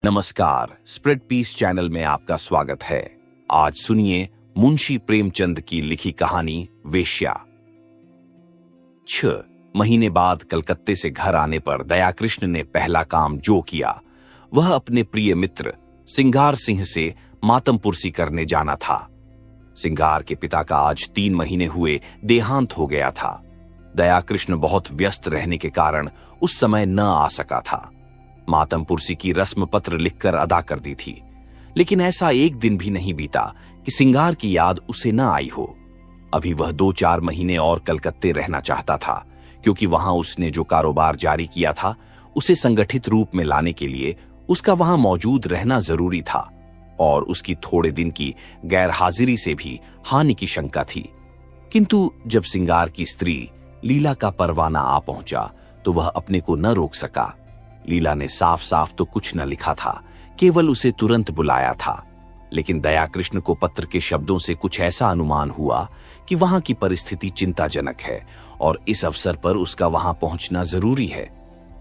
नमस्कार, spread piece channel में आपका स्वागत है। आज सुनिए मुंशी प्रेमचंद की लिखी कहानी वेश्या। 6 महीने बाद कलकत्ते से घर आने पर दयाकृष्ण ने पहला काम जो किया वह अपने प्रिय मित्र सिंगार सिंह से मातमपुरसी करने जाना था। सिंगार के पिता का आज 3 महीने हुए देहांत हो गया था। दयाकृष्ण बहुत व्यस्त रहने के कारण उस समय न आ सका था। मातमपुरसी की रस्म पत्र लिखकर अदा कर दी थी, लेकिन ऐसा एक दिन भी नहीं बीता कि सिंगार की याद उसे न आई हो। अभी वह 2-4 महीने और कलकत्ते रहना चाहता था, क्योंकि वहां उसने जो कारोबार जारी किया था उसे संगठित रूप में लाने के लिए उसका वहां मौजूद रहना जरूरी था, और उसकी थोड़े दिन की गैर हाजिरी से भी हानि की शंका थी। किंतु जब सिंगार की स्त्री लीला का परवाना आ पहुंचा तो वह अपने को न रोक सका। लीला ने साफ साफ तो कुछ न लिखा था, केवल उसे तुरंत बुलाया था, लेकिन दयाकृष्ण को पत्र के शब्दों से कुछ ऐसा अनुमान हुआ कि वहां की परिस्थिति चिंताजनक है और इस अवसर पर उसका वहां पहुंचना जरूरी है।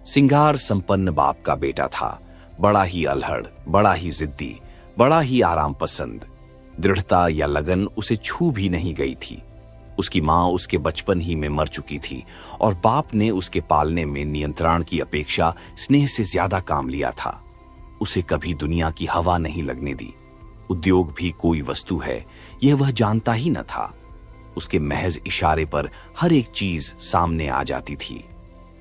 सिंगार संपन्न बाप का बेटा था, बड़ा ही अल्हड़, बड़ा ही जिद्दी, बड़ा ही आराम पसंद। दृढ़ता या लगन उसे छू भी नहीं गई थी। उसकी मां उसके बचपन ही में मर चुकी थी और बाप ने उसके पालने में नियंत्रण की अपेक्षा स्नेह से ज्यादा काम लिया था। उसे कभी दुनिया की हवा नहीं लगने दी। उद्योग भी कोई वस्तु है यह वह जानता ही न था। उसके महज इशारे पर हर एक चीज सामने आ जाती थी।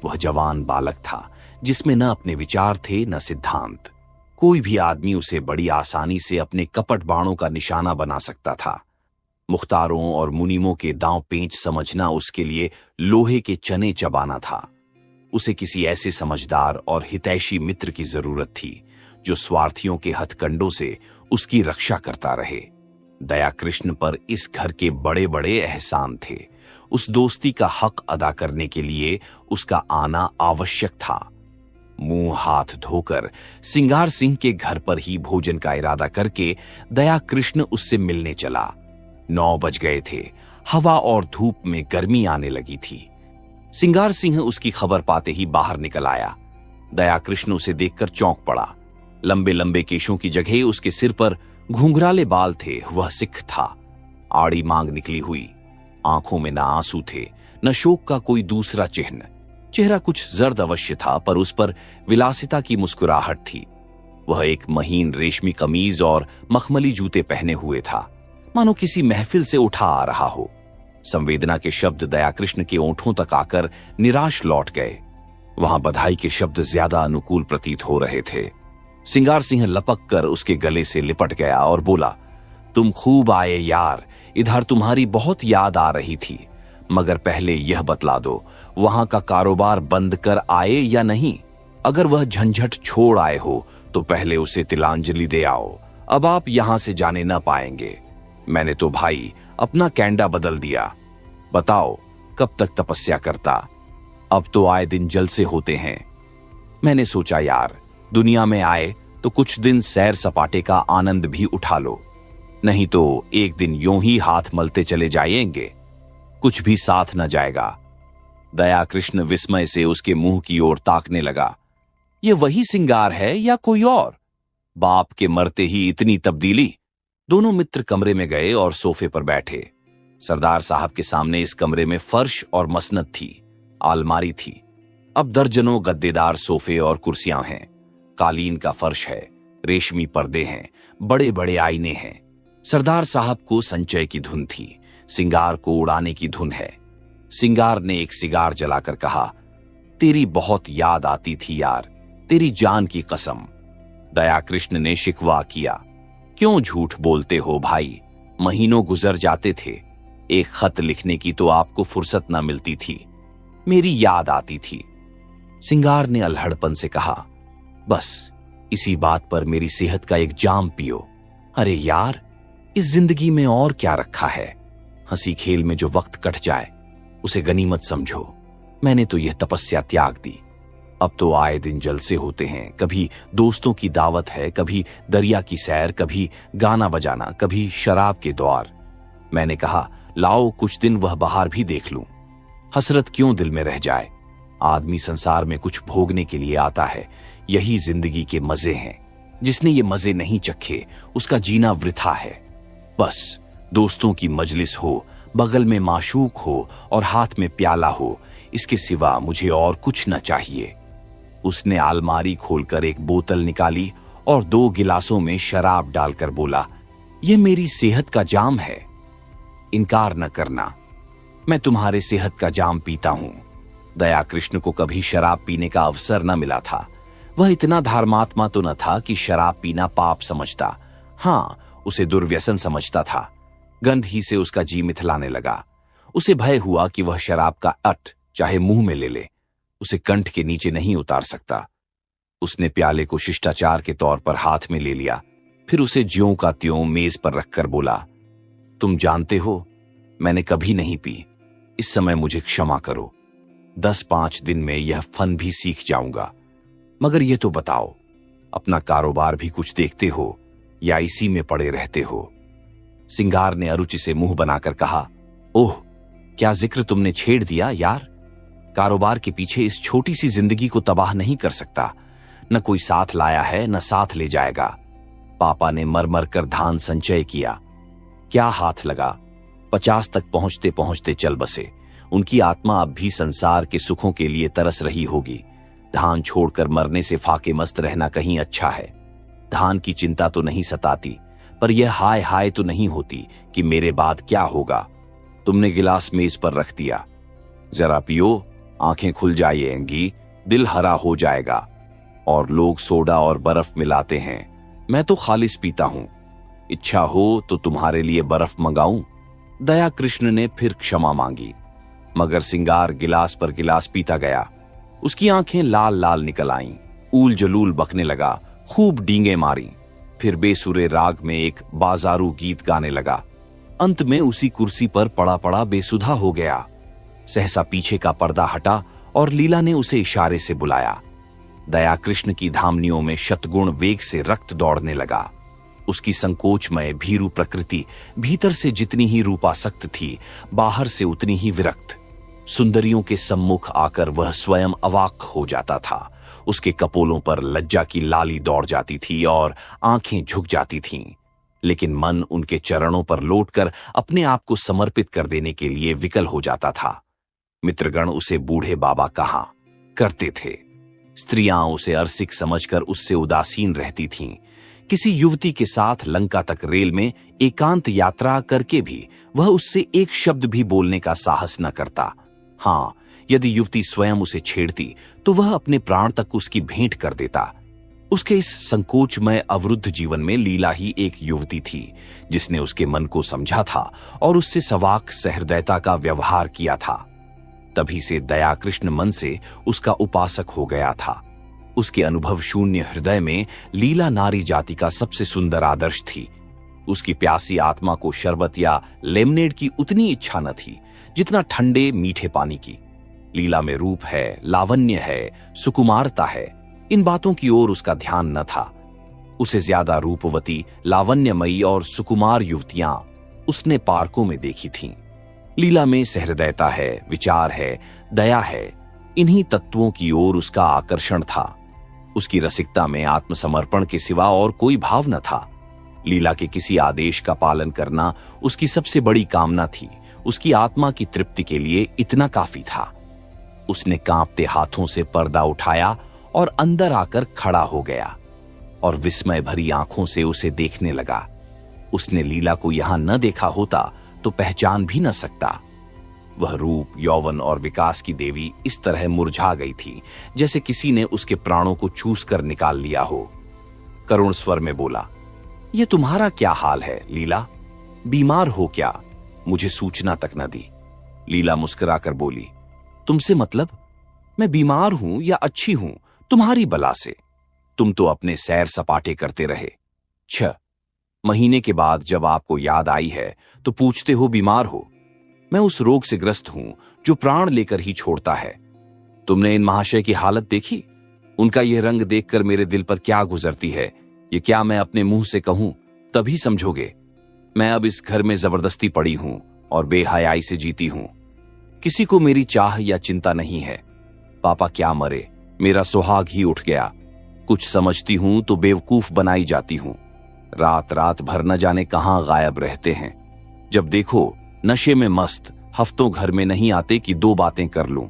वह जवान बालक था जिसमें न अपने विचार थे न सिद्धांत। कोई भी आदमी उसे बड़ी आसानी से अपने कपट बाणों का निशाना बना सकता था। मुख्तारों और मुनीमों के दांव पेंच समझना उसके लिए लोहे के चने चबाना था। उसे किसी ऐसे समझदार और हितैषी मित्र की जरूरत थी जो स्वार्थियों के हथकंडों से उसकी रक्षा करता रहे। दयाकृष्ण पर इस घर के बड़े बड़े एहसान थे। उस दोस्ती का हक अदा करने के लिए उसका आना आवश्यक था। मुंह हाथ धोकर सिंगार सिंह के घर पर ही भोजन का इरादा करके दयाकृष्ण उससे मिलने चला। 9 बज गए थे। हवा और धूप में गर्मी आने लगी थी। सिंगार सिंह उसकी खबर पाते ही बाहर निकल आया। दयाकृष्ण उसे देखकर चौंक पड़ा। लंबे लंबे केशों की जगह उसके सिर पर घुंघराले बाल थे। वह सिख था। आड़ी मांग निकली हुई, आंखों में न आंसू थे न शोक का कोई दूसरा चिन्ह। चेहरा कुछ जर्द अवश्य था, पर उस पर विलासिता की मुस्कुराहट थी। वह एक महीन रेशमी कमीज और मखमली जूते पहने हुए था, मानो किसी महफिल से उठा आ रहा हो। संवेदना के शब्द दयाकृष्ण के ओंठों तक आकर निराश लौट गए। वहां बधाई के शब्द ज्यादा अनुकूल प्रतीत हो रहे थे। सिंगार सिंह लपक कर उसके गले से लिपट गया और बोला, तुम खूब आए यार, इधर तुम्हारी बहुत याद आ रही थी, मगर पहले यह बतला दो वहां का कारोबार बंद कर आए या नहीं। अगर वह झंझट छोड़ आए हो तो पहले उसे तिलांजलि दे आओ। अब आप यहां से जाने न पाएंगे। मैंने तो भाई अपना कैंडा बदल दिया। बताओ कब तक तपस्या करता। अब तो आए दिन जलसे होते हैं। मैंने सोचा यार, दुनिया में आए तो कुछ दिन सैर सपाटे का आनंद भी उठा लो, नहीं तो एक दिन यूं ही हाथ मलते चले जाएंगे, कुछ भी साथ न जाएगा। दयाकृष्ण विस्मय से उसके मुंह की ओर ताकने लगा। ये वही सिंगार है या कोई और? बाप के मरते ही इतनी तब्दीली। दोनों मित्र कमरे में गए और सोफे पर बैठे। सरदार साहब के सामने इस कमरे में फर्श और मसनद थी, आलमारी थी। अब दर्जनों गद्देदार सोफे और कुर्सियां हैं। कालीन का फर्श है, रेशमी पर्दे हैं, बड़े बड़े आईने हैं। सरदार साहब को संचय की धुन थी, सिंगार को उड़ाने की धुन है। सिंगार ने एक सिगार जलाकर कहा, तेरी बहुत याद आती थी यार, तेरी जान की कसम। दयाकृष्ण ने शिकवा किया, क्यों झूठ बोलते हो भाई, महीनों गुजर जाते थे, एक खत लिखने की तो आपको फुर्सत ना मिलती थी। मेरी याद आती थी। सिंगार ने अल्हड़पन से कहा, बस इसी बात पर मेरी सेहत का एक जाम पियो। अरे यार, इस जिंदगी में और क्या रखा है। हंसी खेल में जो वक्त कट जाए उसे गनीमत समझो। मैंने तो यह तपस्या त्याग दी। अब तो आए दिन जलसे होते हैं, कभी दोस्तों की दावत है, कभी दरिया की सैर, कभी गाना बजाना, कभी शराब के द्वार। मैंने कहा लाओ कुछ दिन वह बाहर भी देख लूं। हसरत क्यों दिल में रह जाए। आदमी संसार में कुछ भोगने के लिए आता है, यही जिंदगी के मजे हैं। जिसने ये मजे नहीं चखे उसका जीना वृथा है। बस दोस्तों की मजलिस हो, बगल में माशूक हो और हाथ में प्याला हो, इसके सिवा मुझे और कुछ न चाहिए। उसने अलमारी खोलकर एक बोतल निकाली और 2 गिलासों में शराब डालकर बोला, यह मेरी सेहत का जाम है, इनकार न करना, मैं तुम्हारे सेहत का जाम पीता हूं। दया कृष्ण को कभी शराब पीने का अवसर न मिला था। वह इतना धर्मात्मा तो न था कि शराब पीना पाप समझता। हां, उसे दुर्व्यसन समझता था। गंध ही से उसका जी मिथलाने लगा। उसे भय हुआ कि वह शराब का अट चाहे मुंह में ले ले, उसे कंठ के नीचे नहीं उतार सकता। उसने प्याले को शिष्टाचार के तौर पर हाथ में ले लिया, फिर उसे ज्यों का त्यों मेज पर रखकर बोला, तुम जानते हो मैंने कभी नहीं पी, इस समय मुझे क्षमा करो। 10-5 दिन में यह फन भी सीख जाऊंगा। मगर यह तो बताओ, अपना कारोबार भी कुछ देखते हो या इसी में पड़े रहते हो? सिंगार ने अरुचि से मुंह बनाकर कहा, ओह, क्या जिक्र तुमने छेड़ दिया यार। कारोबार के पीछे इस छोटी सी जिंदगी को तबाह नहीं कर सकता। न कोई साथ लाया है, न साथ ले जाएगा। पापा ने मर मर कर धान संचय किया, क्या हाथ लगा। 50 तक पहुंचते पहुंचते चल बसे। उनकी आत्मा अब भी संसार के सुखों के लिए तरस रही होगी। धान छोड़कर मरने से फाके मस्त रहना कहीं अच्छा है। धान की चिंता तो नहीं सताती, पर यह हाय हाय तो नहीं होती कि मेरे बाद क्या होगा। तुमने गिलास मेज पर रख दिया, जरा पियो, आंखें खुल जाएंगी, दिल हरा हो जाएगा। और लोग सोडा और बर्फ मिलाते हैं, मैं तो खालिस पीता हूं। इच्छा हो तो तुम्हारे लिए बर्फ मंगाऊं? दया कृष्ण ने फिर क्षमा मांगी, मगर सिंगार गिलास पर गिलास पीता गया। उसकी आंखें लाल लाल निकल आईं, ऊल जलूल बकने लगा, खूब डींगे मारी, फिर बेसुरे राग में एक बाजारू गीत गाने लगा। अंत में उसी कुर्सी पर पड़ा पड़ा बेसुधा हो गया। सहसा पीछे का पर्दा हटा और लीला ने उसे इशारे से बुलाया। दया कृष्ण की धामनियों में शतगुण वेग से रक्त दौड़ने लगा। उसकी संकोचमय भीरू प्रकृति भीतर से जितनी ही रूपासक्त थी, बाहर से उतनी ही विरक्त। सुंदरियों के सम्मुख आकर वह स्वयं अवाक हो जाता था। उसके कपोलों पर लज्जा की लाली दौड़ जाती थी और आंखें झुक जाती थीं, लेकिन मन उनके चरणों पर लौटकर अपने आप को समर्पित कर देने के लिए विकल हो जाता था। मित्रगण उसे बूढ़े बाबा कहा करते थे। स्त्रियां उसे अरसिक समझकर उससे उदासीन रहती थीं। किसी युवती के साथ लंका तक रेल में एकांत यात्रा करके भी वह उससे एक शब्द भी बोलने का साहस न करता। हां, यदि युवती स्वयं उसे छेड़ती तो वह अपने प्राण तक उसकी भेंट कर देता। उसके इस संकोचमय अवरुद्ध जीवन में लीला ही एक युवती थी, जिसने उसके मन को समझा था और उससे सवाक सहृदयता का व्यवहार किया था। तभी से दया कृष्ण मन से उसका उपासक हो गया था। उसके अनुभव शून्य हृदय में लीला नारी जाति का सबसे सुंदर आदर्श थी। उसकी प्यासी आत्मा को शरबत या लेमनेड की उतनी इच्छा न थी जितना ठंडे मीठे पानी की। लीला में रूप है, लावण्य है, सुकुमारता है, इन बातों की ओर उसका ध्यान न था। उसे ज्यादा रूपवती, लावण्यमयी और सुकुमार युवतियां उसने पार्कों में देखी थीं। लीला में सहृदयता है, विचार है, दया है, इन्हीं तत्वों की ओर उसका आकर्षण था। उसकी रसिकता में आत्मसमर्पण के सिवा और कोई भाव न था। लीला के किसी आदेश का पालन करना उसकी सबसे बड़ी कामना थी। उसकी आत्मा की तृप्ति के लिए इतना काफी था। उसने कांपते हाथों से पर्दा उठाया और अंदर आकर खड़ा हो गया और विस्मय भरी आंखों से उसे देखने लगा। उसने लीला को यहां न देखा होता तो पहचान भी न सकता। वह रूप, यौवन और विकास की देवी इस तरह मुरझा गई थी जैसे किसी ने उसके प्राणों को चूस कर निकाल लिया हो। करुण स्वर में बोला, यह तुम्हारा क्या हाल है लीला? बीमार हो क्या? मुझे सूचना तक न दी। लीला मुस्कुराकर बोली, तुमसे मतलब? मैं बीमार हूं या अच्छी हूं, तुम्हारी बला से। तुम तो अपने सैर सपाटे करते रहे। 6 महीने के बाद जब आपको याद आई है तो पूछते हो बीमार हो। मैं उस रोग से ग्रस्त हूं जो प्राण लेकर ही छोड़ता है। तुमने इन महाशय की हालत देखी? उनका यह रंग देखकर मेरे दिल पर क्या गुजरती है, ये क्या मैं अपने मुंह से कहूं तभी समझोगे। मैं अब इस घर में जबरदस्ती पड़ी हूं और बेहयाई से जीती हूं। किसी को मेरी चाह या चिंता नहीं है। पापा क्या मरे, मेरा सुहाग ही उठ गया। कुछ समझती हूं तो बेवकूफ बनाई जाती हूं। रात रात भर न जाने कहां गायब रहते हैं। जब देखो नशे में मस्त, हफ्तों घर में नहीं आते कि 2 बातें कर लूं।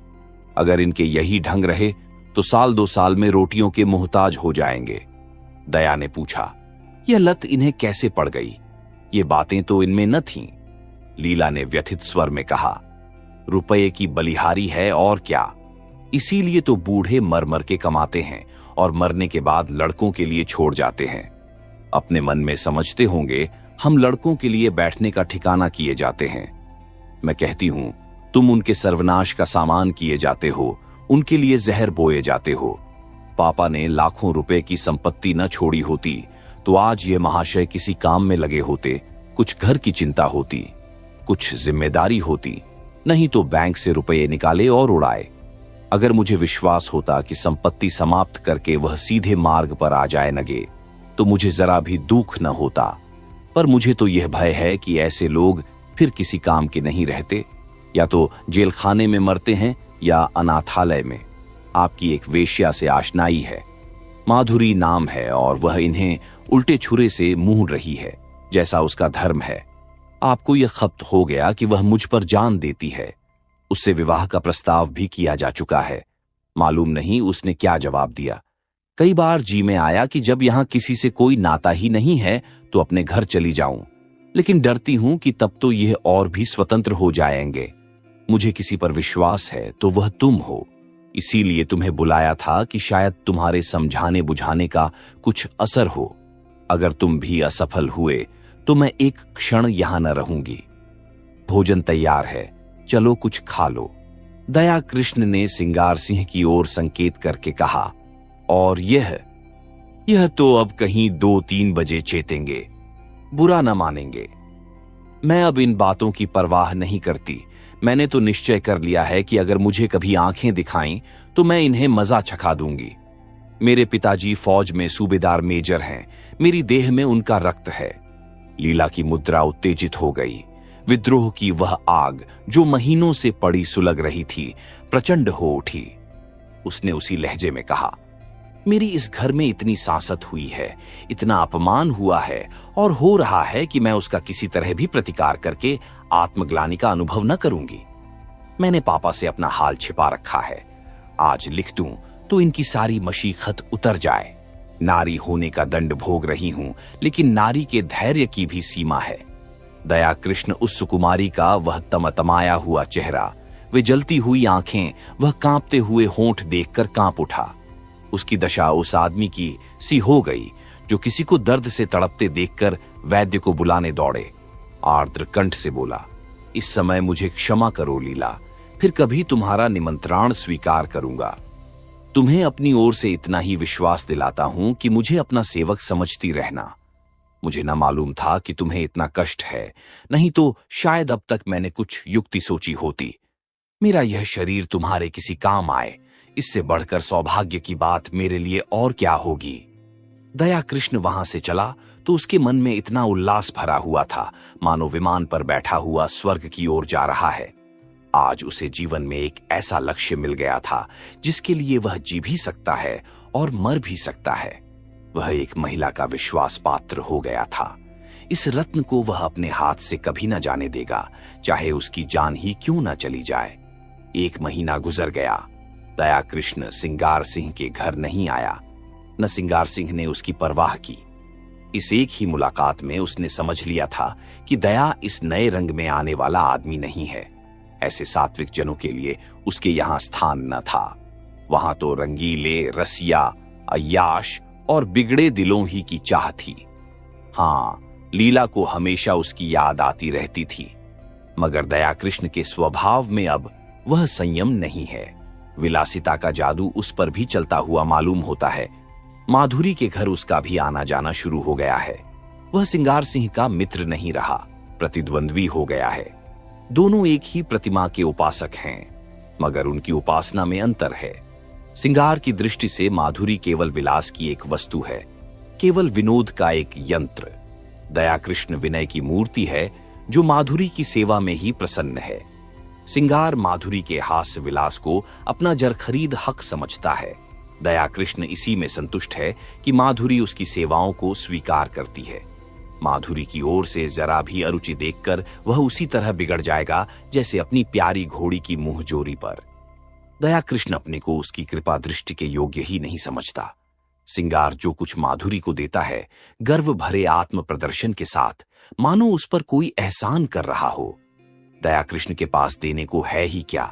अगर इनके यही ढंग रहे तो साल 2 साल में रोटियों के मोहताज हो जाएंगे। दया ने पूछा, यह लत इन्हें कैसे पड़ गई? ये बातें तो इनमें न थीं। लीला ने व्यथित स्वर में कहा, रुपये की बलिहारी है और क्या। इसीलिए तो बूढ़े मर मर के कमाते हैं और मरने के बाद लड़कों के लिए छोड़ जाते हैं। अपने मन में समझते होंगे हम लड़कों के लिए बैठने का ठिकाना किए जाते हैं। मैं कहती हूं तुम उनके सर्वनाश का सामान किए जाते हो, उनके लिए जहर बोए जाते हो। पापा ने लाखों रुपए की संपत्ति न छोड़ी होती तो आज ये महाशय किसी काम में लगे होते। कुछ घर की चिंता होती, कुछ जिम्मेदारी होती, नहीं तो बैंक से रुपये निकाले और उड़ाए। अगर मुझे विश्वास होता कि संपत्ति समाप्त करके वह सीधे मार्ग पर आ जाए लगे तो मुझे जरा भी दुख न होता। पर मुझे तो यह भय है कि ऐसे लोग फिर किसी काम के नहीं रहते, या तो जेल खाने में मरते हैं या अनाथालय में। आपकी एक वेश्या से आशनाई है, माधुरी नाम है, और वह इन्हें उल्टे छुरे से मूंढ रही है जैसा उसका धर्म है। आपको यह खप्त हो गया कि वह मुझ पर जान देती है। उससे विवाह का प्रस्ताव भी किया जा चुका है। मालूम नहीं उसने क्या जवाब दिया। कई बार जी में आया कि जब यहां किसी से कोई नाता ही नहीं है तो अपने घर चली जाऊं, लेकिन डरती हूं कि तब तो यह और भी स्वतंत्र हो जाएंगे। मुझे किसी पर विश्वास है तो वह तुम हो। इसीलिए तुम्हें बुलाया था कि शायद तुम्हारे समझाने बुझाने का कुछ असर हो। अगर तुम भी असफल हुए तो मैं एक क्षण यहां न रहूंगी। भोजन तैयार है, चलो कुछ खा लो। दया कृष्ण ने सिंगार सिंह की ओर संकेत करके कहा, और यह तो अब कहीं 2-3 बजे चेतेंगे, बुरा न मानेंगे। मैं अब इन बातों की परवाह नहीं करती। मैंने तो निश्चय कर लिया है कि अगर मुझे कभी आंखें दिखाईं तो मैं इन्हें मजा चखा दूंगी। मेरे पिताजी फौज में सूबेदार मेजर हैं, मेरी देह में उनका रक्त है। लीला की मुद्रा उत्तेजित हो गई। विद्रोह की वह आग जो महीनों से पड़ी सुलग रही थी प्रचंड हो उठी। उसने उसी लहजे में कहा, मेरी इस घर में इतनी सांसत हुई है, इतना अपमान हुआ है और हो रहा है कि मैं उसका किसी तरह भी प्रतिकार करके आत्मग्लानि का अनुभव न करूंगी। मैंने पापा से अपना हाल छिपा रखा है। आज लिख दूं तो इनकी सारी मशीखत उतर जाए। नारी होने का दंड भोग रही हूं, लेकिन नारी के धैर्य की भी सीमा है। दया कृष्ण उस सुकुमारी का वह तमतमाया हुआ चेहरा, वे जलती हुई आंखें, वह कांपते हुए होंठ देखकर कांप उठा। उसकी दशा उस आदमी की सी हो गई जो किसी को दर्द से तड़पते देखकर वैद्य को बुलाने दौड़े। आर्द्र कंठ से बोला, इस समय मुझे क्षमा करो लीला, फिर कभी तुम्हारा निमंत्रण स्वीकार करूंगा। तुम्हें अपनी ओर से इतना ही विश्वास दिलाता हूं कि मुझे अपना सेवक समझती रहना। मुझे न मालूम था कि तुम्हें इतना कष्ट है, नहीं तो शायद अब तक मैंने कुछ युक्ति सोची होती। मेरा यह शरीर तुम्हारे किसी काम आए, इससे बढ़कर सौभाग्य की बात मेरे लिए और क्या होगी। दया कृष्ण वहां से चला तो उसके मन में इतना उल्लास भरा हुआ था मानो विमान पर बैठा हुआ स्वर्ग की ओर जा रहा है। आज उसे जीवन में एक ऐसा लक्ष्य मिल गया था जिसके लिए वह जी भी सकता है और मर भी सकता है। वह एक महिला का विश्वास पात्र हो गया था। इस रत्न को वह अपने हाथ से कभी न जाने देगा, चाहे उसकी जान ही क्यों न चली जाए। 1 महीना गुजर गया। दया कृष्ण सिंगार सिंह के घर नहीं आया, न सिंगार सिंह ने उसकी परवाह की। इस एक ही मुलाकात में उसने समझ लिया था कि दया इस नए रंग में आने वाला आदमी नहीं है। ऐसे सात्विक जनों के लिए उसके यहां स्थान न था। वहां तो रंगीले, रसिया, अय्याश और बिगड़े दिलों ही की चाह थी। हां, लीला को हमेशा उसकी याद आती रहती थी, मगर दया कृष्ण के स्वभाव में अब वह संयम नहीं है। विलासिता का जादू उस पर भी चलता हुआ मालूम होता है। माधुरी के घर उसका भी आना जाना शुरू हो गया है। वह सिंगार सिंह का मित्र नहीं रहा, प्रतिद्वंद्वी हो गया है। दोनों एक ही प्रतिमा के उपासक हैं, मगर उनकी उपासना में अंतर है। सिंगार की दृष्टि से माधुरी केवल विलास की एक वस्तु है, केवल विनोद का एक यंत्र। दया कृष्ण विनय की मूर्ति है जो माधुरी की सेवा में ही प्रसन्न है। सिंगार माधुरी के हास्य विलास को अपना जरखरीद हक समझता है। दया कृष्ण इसी में संतुष्ट है कि माधुरी उसकी सेवाओं को स्वीकार करती है। माधुरी की ओर से जरा भी अरुचि देखकर वह उसी तरह बिगड़ जाएगा जैसे अपनी प्यारी घोड़ी की मुंहजोरी पर। दया कृष्ण अपने को उसकी कृपा दृष्टि के योग्य ही नहीं समझता। सिंगार जो कुछ माधुरी को देता है, गर्व भरे आत्म प्रदर्शन के साथ, मानो उस पर कोई एहसान कर रहा हो। दया कृष्ण के पास देने को है ही क्या,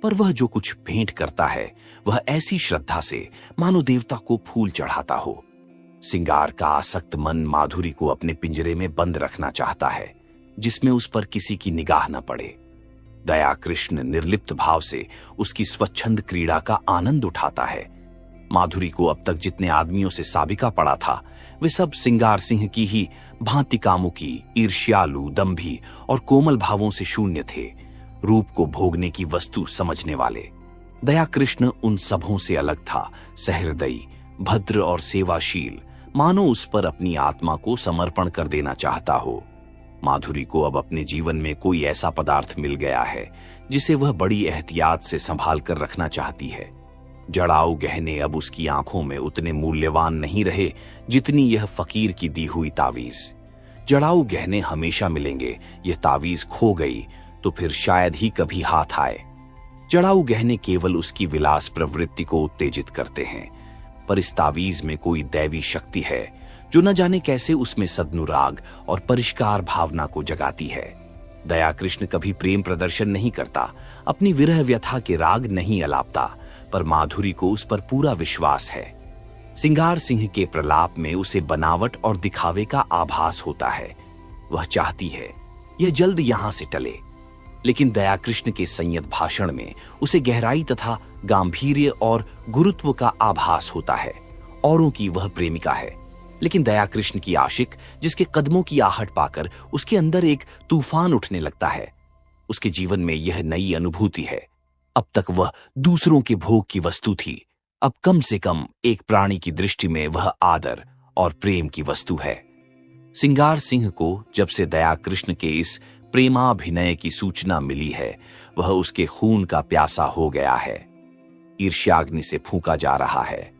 पर वह जो कुछ भेंट करता है वह ऐसी श्रद्धा से मानो देवता को फूल चढ़ाता हो। सिंगार का आसक्त मन माधुरी को अपने पिंजरे में बंद रखना चाहता है, जिसमें उस पर किसी की निगाह न पड़े। दया कृष्ण निर्लिप्त भाव से उसकी स्वच्छंद क्रीड़ा का आनंद उठाता है। माधुरी को अब तक जितने आदमियों से साबिका पड़ा था, वे सब सिंगार सिंह की ही भांति कामुकी, ईर्ष्यालु, दंभी और कोमल भावों से शून्य थे, रूप को भोगने की वस्तु समझने वाले। दया कृष्ण उन सबों से अलग था, सहृदयी, भद्र और सेवाशील, मानो उस पर अपनी आत्मा को समर्पण कर देना चाहता हो। माधुरी को अब अपने जीवन में कोई ऐसा पदार्थ मिल गया है जिसे वह बड़ी एहतियात से संभाल कर रखना चाहती है। जड़ाऊ गहने अब उसकी आंखों में उतने मूल्यवान नहीं रहे जितनी यह फकीर की दी हुई तावीज। जड़ाऊ गहने हमेशा मिलेंगे, यह तावीज खो गई तो फिर शायद ही कभी हाथ आए। जड़ाऊ गहने केवल उसकी विलास प्रवृत्ति को उत्तेजित करते हैं, पर इस तावीज में कोई दैवी शक्ति है जो न जाने कैसे उसमें सद्नुराग और परिष्कार भावना को जगाती है। दया कृष्ण कभी प्रेम प्रदर्शन नहीं करता, अपनी विरह व्यथा के राग नहीं अलापता, पर माधुरी को उस पर पूरा विश्वास है। सिंगार सिंह के प्रलाप में उसे बनावट और दिखावे का आभास होता है। वह चाहती है यह जल्द यहां से टले, लेकिन दया कृष्ण के संयत भाषण में उसे गहराई तथा गांभीर्य और गुरुत्व का आभास होता है। औरों की वह प्रेमिका है, लेकिन दया कृष्ण की आशिक, जिसके कदमों की आहट पाकर उसके अंदर एक तूफान उठने लगता है। उसके जीवन में यह नई अनुभूति है। अब तक वह दूसरों के भोग की वस्तु थी, अब कम से कम एक प्राणी की दृष्टि में वह आदर और प्रेम की वस्तु है। सिंगार सिंह को जब से दया कृष्ण के इस प्रेमाभिनय की सूचना मिली है, वह उसके खून का प्यासा हो गया है। ईर्ष्याग्नि से फूंका जा रहा है।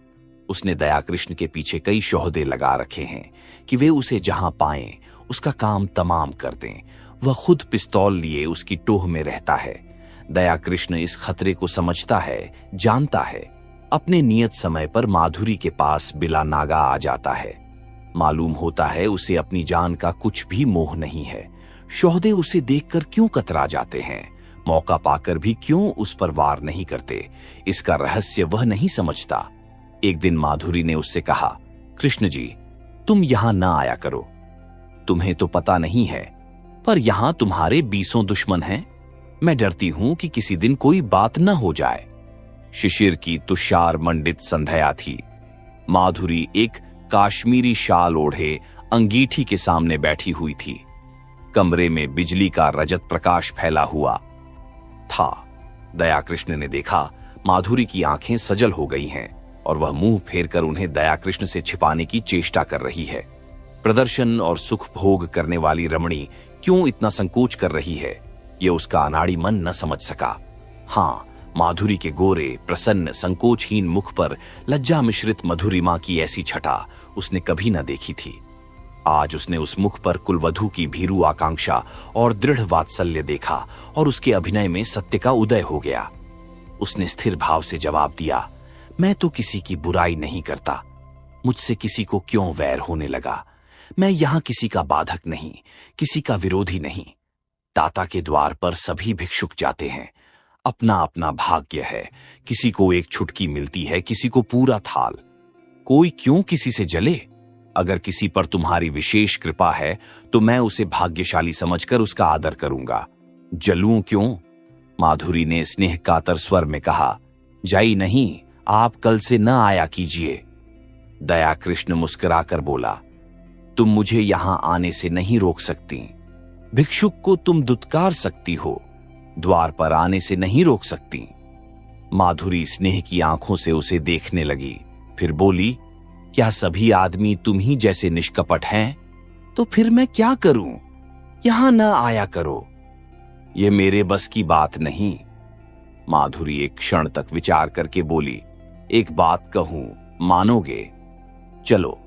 उसने दया कृष्ण के पीछे कई शोहदे लगा रखे हैं कि वे उसे जहां पाएं उसका काम तमाम कर दें। वह खुद पिस्तौल लिए उसकी टोह में रहता है। दया कृष्ण इस खतरे को समझता है, जानता है। अपने नियत समय पर माधुरी के पास बिला नागा आ जाता है। मालूम होता है उसे अपनी जान का कुछ भी मोह नहीं है। शोहदे उसे देखकर क्यों कतरा जाते हैं, मौका पाकर भी क्यों उस पर वार नहीं करते, इसका रहस्य वह नहीं समझता। एक दिन माधुरी ने उससे कहा, कृष्ण जी, तुम यहां ना आया करो। तुम्हें तो पता नहीं है, पर यहां तुम्हारे 20 दुश्मन हैं। मैं डरती हूं कि किसी दिन कोई बात न हो जाए। शिशिर की तुषार मंडित संध्या थी। माधुरी एक काश्मीरी शाल ओढ़े अंगीठी के सामने बैठी हुई थी। कमरे में बिजली का रजत प्रकाश फैला हुआ था। दया कृष्ण ने देखा माधुरी की आंखें सजल हो गई हैं और वह मुंह फेरकर उन्हें दया कृष्ण से छिपाने की चेष्टा कर रही है। प्रदर्शन और सुख भोग करने वाली रमणी क्यों इतना संकोच कर रही है, यह उसका अनाड़ी मन न समझ सका। हाँ, माधुरी के गोरे, प्रसन्न, संकोचहीन मुख पर लज्जा मिश्रित मधुरिमा की ऐसी छटा उसने कभी न देखी थी। आज उसने उस मुख पर कुलवधू की भीरू आकांक्षा और दृढ़ वात्सल्य देखा और उसके अभिनय में सत्य का उदय हो गया। उसने स्थिर भाव से जवाब दिया, मैं तो किसी की बुराई नहीं करता। मुझसे किसी को क्यों वैर होने लगा? मैं यहां किसी का बाधक नहीं, किसी का विरोधी नहीं। दाता के द्वार पर सभी भिक्षुक जाते हैं। अपना अपना भाग्य है। किसी को एक छुटकी मिलती है, किसी को पूरा थाल। कोई क्यों किसी से जले? अगर किसी पर तुम्हारी विशेष कृपा है तो मैं उसे भाग्यशाली समझकर उसका आदर करूंगा। जलूं क्यों? माधुरी ने स्नेह कातर स्वर में कहा, जाई नहीं, आप कल से न आया कीजिए। दया कृष्ण मुस्कुराकर बोला, तुम मुझे यहां आने से नहीं रोक सकती। भिक्षुक को तुम दुत्कार सकती हो, द्वार पर आने से नहीं रोक सकती। माधुरी स्नेह की आंखों से उसे देखने लगी, फिर बोली, क्या सभी आदमी तुम ही जैसे निष्कपट हैं? तो फिर मैं क्या करूं? यहां न आया करो। यह मेरे बस की बात नहीं। माधुरी एक क्षण तक विचार करके बोली, एक बात कहूं, मानोगे? चलो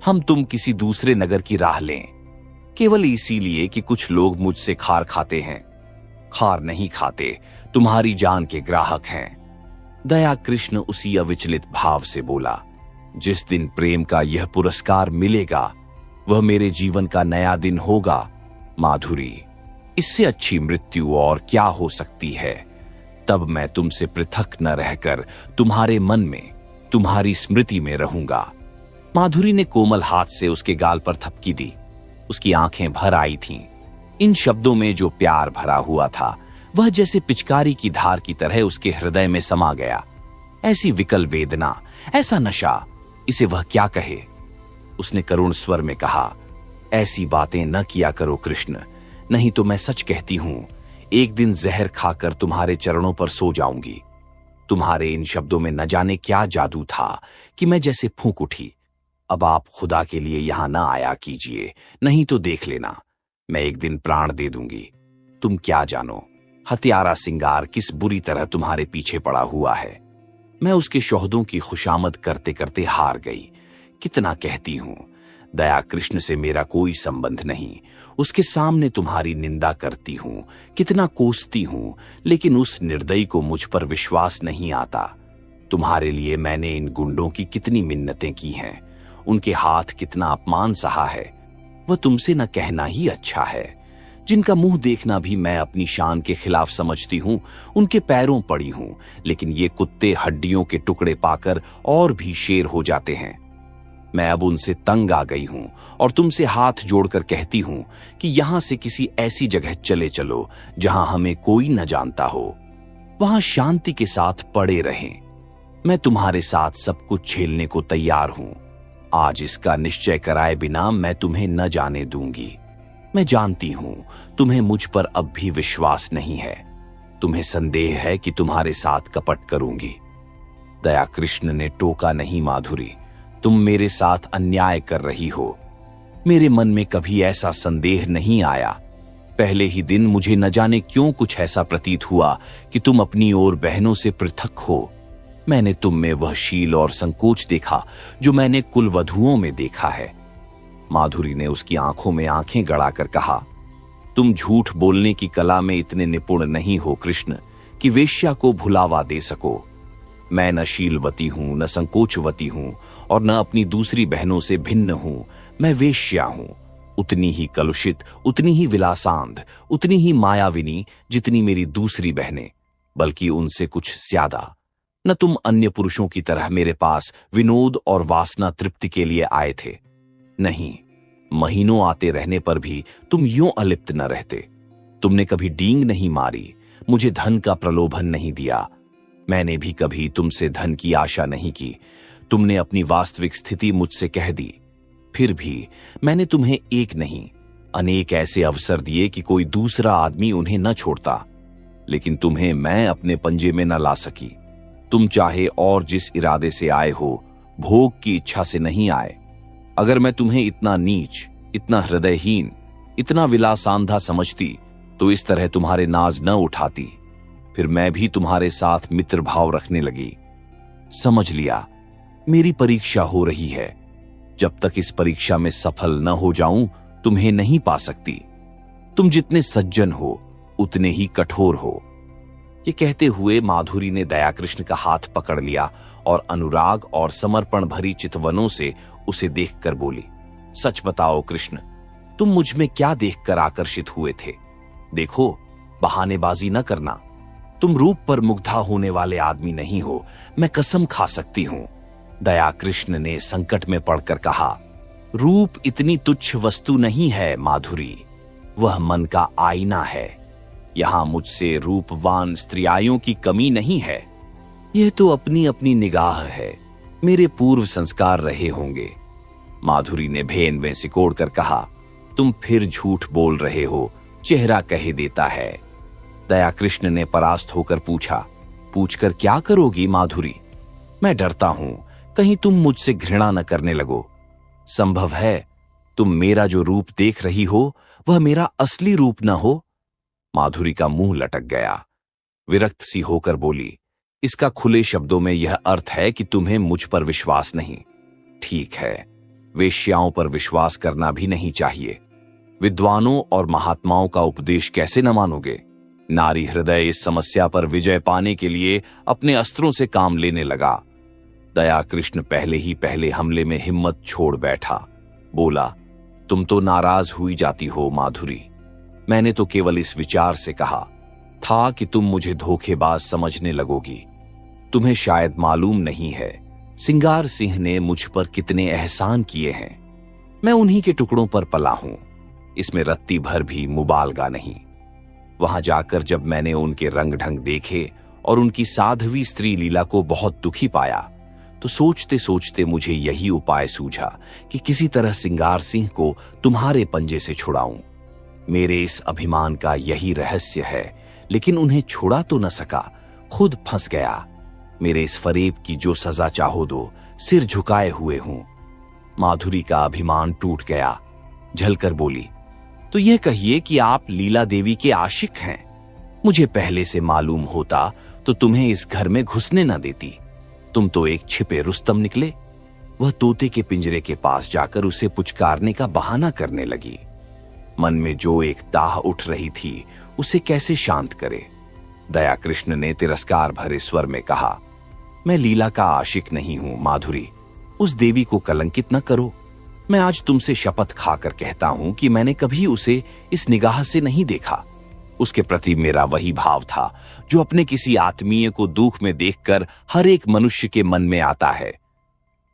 हम तुम किसी दूसरे नगर की राह लें, केवल इसीलिए कि कुछ लोग मुझसे खार खाते हैं। खार नहीं खाते, तुम्हारी जान के ग्राहक हैं। दया कृष्ण उसी अविचलित भाव से बोला, जिस दिन प्रेम का यह पुरस्कार मिलेगा वह मेरे जीवन का नया दिन होगा। माधुरी, इससे अच्छी मृत्यु और क्या हो सकती है? तब मैं तुमसे पृथक न रहकर तुम्हारे मन में, तुम्हारी स्मृति में रहूंगा। माधुरी ने कोमल हाथ से उसके गाल पर थपकी दी। उसकी आंखें भर आई थीं। इन शब्दों में जो प्यार भरा हुआ था वह जैसे पिचकारी की धार की तरह उसके हृदय में समा गया। ऐसी विकल वेदना, ऐसा नशा, इसे वह क्या कहे? उसने करुण स्वर में कहा, ऐसी बातें न किया करो कृष्ण, नहीं तो मैं सच कहती हूं, एक दिन जहर खाकर तुम्हारे चरणों पर सो जाऊंगी। तुम्हारे इन शब्दों में न जाने क्या जादू था कि मैं जैसे फूंक उठी। अब आप खुदा के लिए यहां ना आया कीजिए, नहीं तो देख लेना, मैं एक दिन प्राण दे दूंगी। तुम क्या जानो हत्यारा सिंगार किस बुरी तरह तुम्हारे पीछे पड़ा हुआ है। मैं उसके शोहदों की खुशामद करते करते हार गई। कितना कहती हूं, दया कृष्ण से मेरा कोई संबंध नहीं। उसके सामने तुम्हारी निंदा करती हूं, कितना कोसती हूं, लेकिन उस निर्दयी को मुझ पर विश्वास नहीं आता। तुम्हारे लिए मैंने इन गुंडों की कितनी मिन्नतें की हैं, उनके हाथ कितना अपमान सहा है, वह तुमसे न कहना ही अच्छा है। जिनका मुंह देखना भी मैं अपनी शान के खिलाफ समझती हूं, उनके पैरों पड़ी हूं, लेकिन ये कुत्ते हड्डियों के टुकड़े पाकर और भी शेर हो जाते हैं। मैं अब उनसे तंग आ गई हूं और तुमसे हाथ जोड़कर कहती हूं कि यहां से किसी ऐसी जगह चले चलो जहां हमें कोई न जानता हो, वहां शांति के साथ पड़े रहें। मैं तुम्हारे साथ सब कुछ झेलने को तैयार हूं। आज इसका निश्चय कराए बिना मैं तुम्हें न जाने दूंगी। मैं जानती हूं तुम्हें मुझ पर अब भी विश्वास नहीं है। तुम्हें संदेह है कि तुम्हारे साथ कपट करूंगी। दया कृष्ण ने टोका, नहीं माधुरी, तुम मेरे साथ अन्याय कर रही हो। मेरे मन में कभी ऐसा संदेह नहीं आया। पहले ही दिन मुझे न जाने क्यों कुछ ऐसा प्रतीत हुआ कि तुम अपनी ओर बहनों से पृथक हो। मैंने तुम में वह शील और संकोच देखा जो मैंने कुलवधुओं में देखा है। माधुरी ने उसकी आंखों में आंखें गड़ाकर कहा, तुम झूठ बोलने की कला में इतने निपुण नहीं हो कृष्ण कि वेश्या को भुलावा दे सको। मैं न शीलवती हूं, न संकोचवती हूं और न अपनी दूसरी बहनों से भिन्न हूं। मैं वेश्या हूं, उतनी ही कलुषित, उतनी ही विलासांध, उतनी ही मायाविनी जितनी मेरी दूसरी बहनें, बल्कि उनसे कुछ ज्यादा। न तुम अन्य पुरुषों की तरह मेरे पास विनोद और वासना तृप्ति के लिए आए थे। नहीं, महीनों आते रहने पर भी तुम यूं अलिप्त न रहते। तुमने कभी डींग नहीं मारी, मुझे धन का प्रलोभन नहीं दिया। मैंने भी कभी तुमसे धन की आशा नहीं की। तुमने अपनी वास्तविक स्थिति मुझसे कह दी। फिर भी मैंने तुम्हें एक नहीं, अनेक ऐसे अवसर दिए कि कोई दूसरा आदमी उन्हें न छोड़ता, लेकिन तुम्हें मैं अपने पंजे में न ला सकी। तुम चाहे और जिस इरादे से आए हो, भोग की इच्छा से नहीं आए। अगर मैं तुम्हें इतना नीच, इतना हृदयहीन, इतना विलासांधा समझती तो इस तरह तुम्हारे नाज न उठाती। फिर मैं भी तुम्हारे साथ मित्र भाव रखने लगी। समझ लिया, मेरी परीक्षा हो रही है। जब तक इस परीक्षा में सफल न हो जाऊं, तुम्हें नहीं पा सकती। तुम जितने सज्जन हो उतने ही कठोर हो। ये कहते हुए माधुरी ने दयाकृष्ण का हाथ पकड़ लिया और अनुराग और समर्पण भरी चितवनों से उसे देखकर बोली, सच बताओ कृष्ण, तुम मुझ में क्या देखकर आकर्षित हुए थे? देखो, बहानेबाजी न करना। तुम रूप पर मुग्धा होने वाले आदमी नहीं हो, मैं कसम खा सकती हूं। दयाकृष्ण ने संकट में पड़कर कहा, रूप इतनी तुच्छ वस्तु नहीं है माधुरी, वह मन का आईना है। यहां मुझसे रूपवान स्त्रियायों की कमी नहीं है। यह तो अपनी अपनी निगाह है, मेरे पूर्व संस्कार रहे होंगे। माधुरी ने भेन में सिकोड़ कर कहा, तुम फिर झूठ बोल रहे हो, चेहरा कह देता है। दयाकृष्ण ने परास्त होकर पूछा, पूछकर क्या करोगी माधुरी? मैं डरता हूं कहीं तुम मुझसे घृणा न करने लगो। संभव है तुम मेरा जो रूप देख रही हो वह मेरा असली रूप न हो। माधुरी का मुंह लटक गया। विरक्त सी होकर बोली, इसका खुले शब्दों में यह अर्थ है कि तुम्हें मुझ पर विश्वास नहीं। ठीक है, वेश्याओं पर विश्वास करना भी नहीं चाहिए। विद्वानों और महात्माओं का उपदेश कैसे न मानोगे? नारी हृदय इस समस्या पर विजय पाने के लिए अपने अस्त्रों से काम लेने लगा। दया कृष्ण पहले हमले में हिम्मत छोड़ बैठा। बोला, तुम तो नाराज हुई जाती हो माधुरी। मैंने तो केवल इस विचार से कहा था कि तुम मुझे धोखेबाज समझने लगोगी। तुम्हें शायद मालूम नहीं है सिंगार सिंह ने मुझ पर कितने एहसान किए हैं। मैं उन्हीं के टुकड़ों पर पला हूं, इसमें रत्ती भर भी मुबालगा नहीं। वहां जाकर जब मैंने उनके रंग ढंग देखे और उनकी साध्वी स्त्री लीला को बहुत दुखी पाया, तो सोचते सोचते मुझे यही उपाय सूझा कि किसी तरह सिंगार सिंह को तुम्हारे पंजे से छुड़ाऊं। मेरे इस अभिमान का यही रहस्य है, लेकिन उन्हें छुड़ा तो न सका, खुद फंस गया। मेरे इस फरेब की जो सजा चाहो दो, सिर झुकाए हुए हूं। माधुरी का अभिमान टूट गया। झलकर बोली, तो यह कहिए कि आप लीला देवी के आशिक हैं। मुझे पहले से मालूम होता तो तुम्हें इस घर में घुसने न देती। तुम तो एक छिपे रुस्तम निकले। वह तोते के पिंजरे के पास जाकर उसे पुचकारने का बहाना करने लगी। मन में जो एक दाह उठ रही थी, उसे कैसे शांत करे? दया कृष्ण ने तिरस्कार भरे स्वर में कहा, मैं लीला का आशिक नहीं हूं माधुरी। उस देवी को कलंकित न करो। मैं आज तुमसे शपथ खाकर कहता हूं कि मैंने कभी उसे इस निगाह से नहीं देखा। उसके प्रति मेरा वही भाव था जो अपने किसी आत्मीय को दुख में देखकर हर एक मनुष्य के मन में आता है।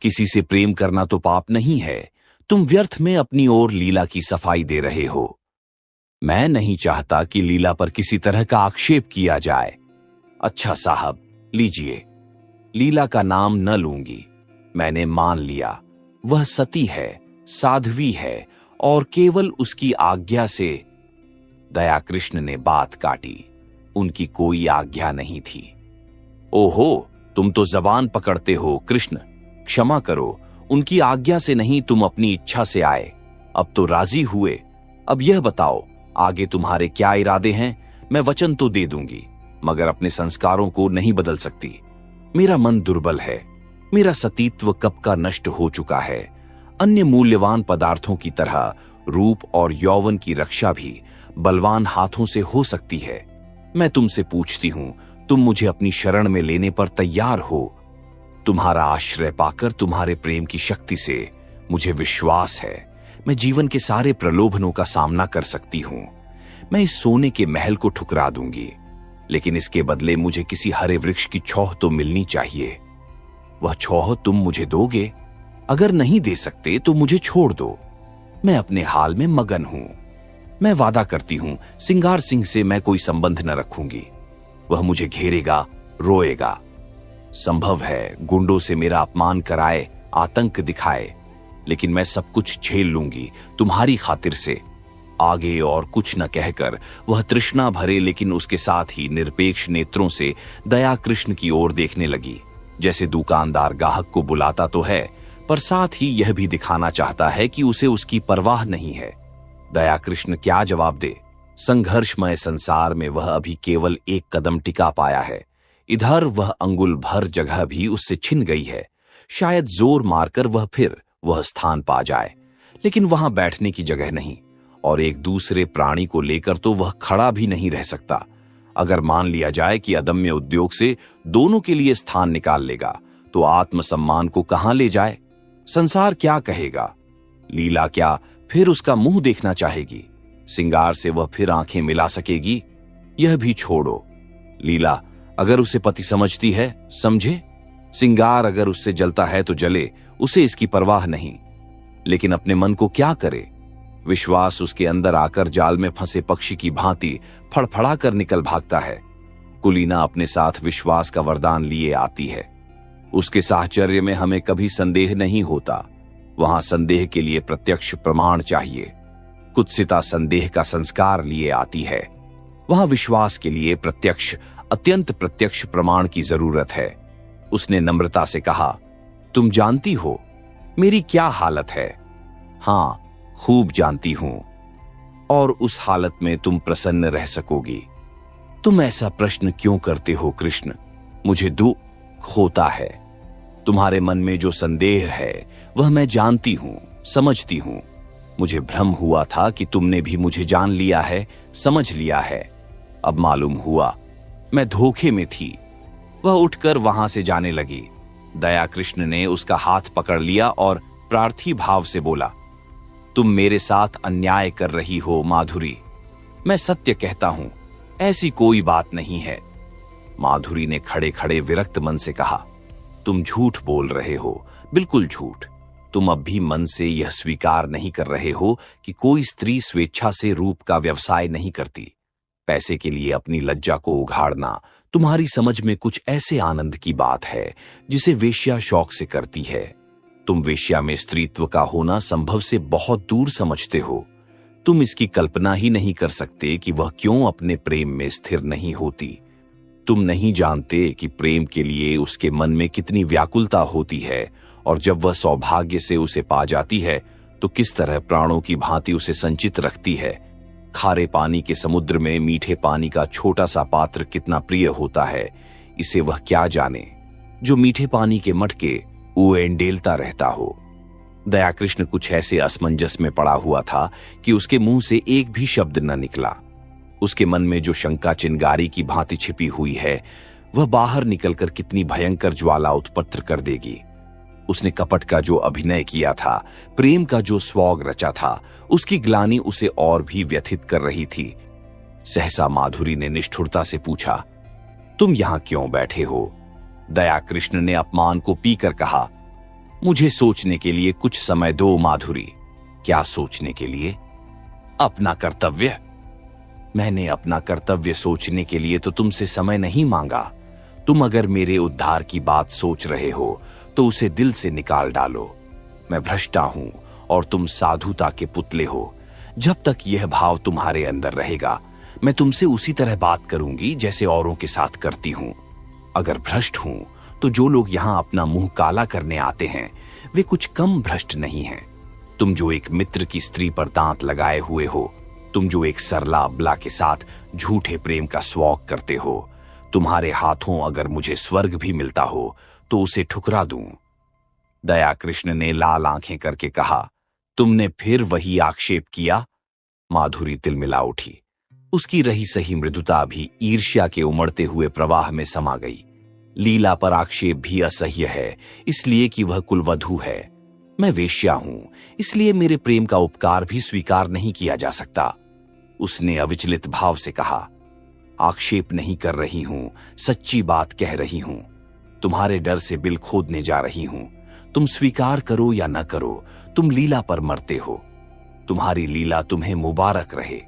किसी से प्रेम करना तो पाप नहीं है। तुम व्यर्थ में अपनी ओर लीला की सफाई दे रहे हो। मैं नहीं चाहता कि लीला पर किसी तरह का आक्षेप किया जाए। अच्छा साहब, लीजिए। लीला का नाम न लूंगी। मैंने मान लिया वह सती है, साध्वी है और केवल उसकी आज्ञा से। दया कृष्ण ने बात काटी। उनकी कोई आज्ञा नहीं थी। ओहो, तुम तो जबान पकड़ते हो कृष्ण। क्षमा करो, उनकी आज्ञा से नहीं, तुम अपनी इच्छा से आए। अब तो राजी हुए। अब यह बताओ, आगे तुम्हारे क्या इरादे हैं? मैं वचन तो दे दूंगी, मगर अपने संस्कारों को नहीं बदल सकती। मेरा मन दुर्बल है। मेरा सतीत्व कब का नष्ट हो चुका है। अन्य मूल्यवान पदार्थों की तरह रूप और यौवन की रक्षा भी बलवान हाथों से हो सकती है। मैं तुमसे पूछती हूं, तुम मुझे अपनी शरण में लेने पर तैयार हो? तुम्हारा आश्रय पाकर, तुम्हारे प्रेम की शक्ति से मुझे विश्वास है मैं जीवन के सारे प्रलोभनों का सामना कर सकती हूं। मैं इस सोने के महल को ठुकरा दूंगी, लेकिन इसके बदले मुझे किसी हरे वृक्ष की छौह तो मिलनी चाहिए। वह छौह तुम मुझे दोगे? अगर नहीं दे सकते तो मुझे छोड़ दो। मैं अपने हाल में मगन हूं। मैं वादा करती हूं, सिंगार सिंह से मैं कोई संबंध न रखूंगी। वह मुझे घेरेगा, रोएगा। संभव है गुंडों से मेरा अपमान कराए, आतंक दिखाए, लेकिन मैं सब कुछ झेल लूंगी तुम्हारी खातिर से। आगे और कुछ न कहकर वह तृष्णा भरे लेकिन उसके साथ ही निरपेक्ष नेत्रों से दया कृष्ण की ओर देखने लगी। जैसे दुकानदार ग्राहक को बुलाता तो है, पर साथ ही यह भी दिखाना चाहता है कि उसे उसकी परवाह नहीं है। दया कृष्ण क्या जवाब दे? संघर्षमय संसार में वह अभी केवल एक कदम टिका पाया है। इधर वह अंगुल भर जगह भी उससे छिन गई है। शायद जोर मारकर वह स्थान पा जाए, लेकिन वहां बैठने की जगह नहीं, और एक दूसरे प्राणी को लेकर तो वह खड़ा भी नहीं रह सकता। अगर मान लिया जाए कि अदम्य उद्योग से दोनों के लिए स्थान निकाल लेगा, तो आत्मसम्मान को कहां ले जाए? संसार क्या कहेगा? लीला क्या फिर उसका मुंह देखना चाहेगी? सिंगार से वह फिर आंखें मिला सकेगी? यह भी छोड़ो। लीला अगर उसे पति समझती है, समझे। सिंगार अगर उससे जलता है तो जले, उसे इसकी परवाह नहीं। लेकिन अपने मन को क्या करे? विश्वास उसके अंदर आकर जाल में फंसे पक्षी की भांति फड़फड़ा कर निकल भागता है। कुलीना अपने साथ विश्वास का वरदान लिए आती है। उसके साहचर्य में हमें कभी संदेह नहीं होता। वहां संदेह के लिए प्रत्यक्ष प्रमाण चाहिए। कुत्सिता संदेह का संस्कार लिए आती है। वहां विश्वास के लिए प्रत्यक्ष, अत्यंत प्रत्यक्ष प्रमाण की जरूरत है। उसने नम्रता से कहा, तुम जानती हो मेरी क्या हालत है? हां, खूब जानती हूं। और उस हालत में तुम प्रसन्न रह सकोगी? तुम ऐसा प्रश्न क्यों करते हो कृष्ण? मुझे दुख होता है। तुम्हारे मन में जो संदेह है वह मैं जानती हूं, समझती हूं। मुझे भ्रम हुआ था कि तुमने भी मुझे जान लिया है, समझ लिया है। अब मालूम हुआ मैं धोखे में थी। वह उठकर वहां से जाने लगी। दया कृष्ण ने उसका हाथ पकड़ लिया और प्रार्थी भाव से बोला, तुम मेरे साथ अन्याय कर रही हो माधुरी। मैं सत्य कहता हूं, ऐसी कोई बात नहीं है। माधुरी ने खड़े खड़े विरक्त मन से कहा, तुम झूठ बोल रहे हो, बिल्कुल झूठ। तुम अब भी मन से यह स्वीकार नहीं कर रहे हो कि कोई स्त्री स्वेच्छा से रूप का व्यवसाय नहीं करती। पैसे के लिए अपनी लज्जा को उघाड़ना तुम्हारी समझ में कुछ ऐसे आनंद की बात है जिसे वेश्या शौक से करती है। तुम वेश्या में स्त्रीत्व का होना संभव से बहुत दूर समझते हो। तुम इसकी कल्पना ही नहीं कर सकते कि वह क्यों अपने प्रेम में स्थिर नहीं होती। तुम नहीं जानते कि प्रेम के लिए उसके मन में कितनी व्याकुलता होती है, और जब वह सौभाग्य से उसे पा जाती है तो किस तरह प्राणों की भांति उसे संचित रखती है। खारे पानी के समुद्र में मीठे पानी का छोटा सा पात्र कितना प्रिय होता है, इसे वह क्या जाने जो मीठे पानी के मटके उंडेलता रहता हो। दया कृष्ण कुछ ऐसे असमंजस में पड़ा हुआ था कि उसके मुंह से एक भी शब्द न निकला। उसके मन में जो शंका चिंगारी की भांति छिपी हुई है वह बाहर निकलकर कितनी भयंकर ज्वाला उत्पन्न कर देगी। उसने कपट का जो अभिनय किया था, प्रेम का जो स्वॉग रचा था, उसकी ग्लानि उसे और भी व्यथित कर रही थी। सहसा माधुरी ने निष्ठुरता से पूछा, तुम यहां क्यों बैठे हो? दया कृष्ण ने अपमान को पीकर कहा, मुझे सोचने के लिए कुछ समय दो माधुरी। क्या सोचने के लिए? अपना कर्तव्य। मैंने अपना कर्तव्य सोचने के लिए तो तुमसे समय नहीं मांगा। तुम अगर मेरे उद्धार की बात सोच रहे हो तो उसे दिल से निकाल डालो। मैं भ्रष्टा हूं और तुम साधुता के पुतले हो। जब तक यह भाव तुम्हारे अंदर रहेगा मैं तुमसे उसी तरह बात करूंगी जैसे औरों के साथ करती हूं। अगर भ्रष्ट हूं तो जो लोग यहां अपना मुंह काला करने आते हैं वे कुछ कम भ्रष्ट नहीं हैं। तुम जो एक मित्र की स्त्री पर दांत लगाए हुए हो, तुम जो एक सरला अबला के साथ झूठे प्रेम का स्वॉग करते हो, तुम्हारे हाथों अगर मुझे स्वर्ग भी मिलता हो तो उसे ठुकरा दूं। दया कृष्ण ने लाल आंखें करके कहा, तुमने फिर वही आक्षेप किया? माधुरी तिलमिला उठी। उसकी रही सही मृदुता भी ईर्ष्या के उमड़ते हुए प्रवाह में समा गई। लीला पर आक्षेप भी असह्य है, इसलिए कि वह कुलवधू है। मैं वेश्या हूं, इसलिए मेरे प्रेम का उपकार भी स्वीकार नहीं किया जा सकता। उसने अविचलित भाव से कहा, आक्षेप नहीं कर रही हूं, सच्ची बात कह रही हूं। तुम्हारे डर से बिल खोदने जा रही हूं। तुम स्वीकार करो या न करो, तुम लीला पर मरते हो। तुम्हारी लीला तुम्हें मुबारक रहे।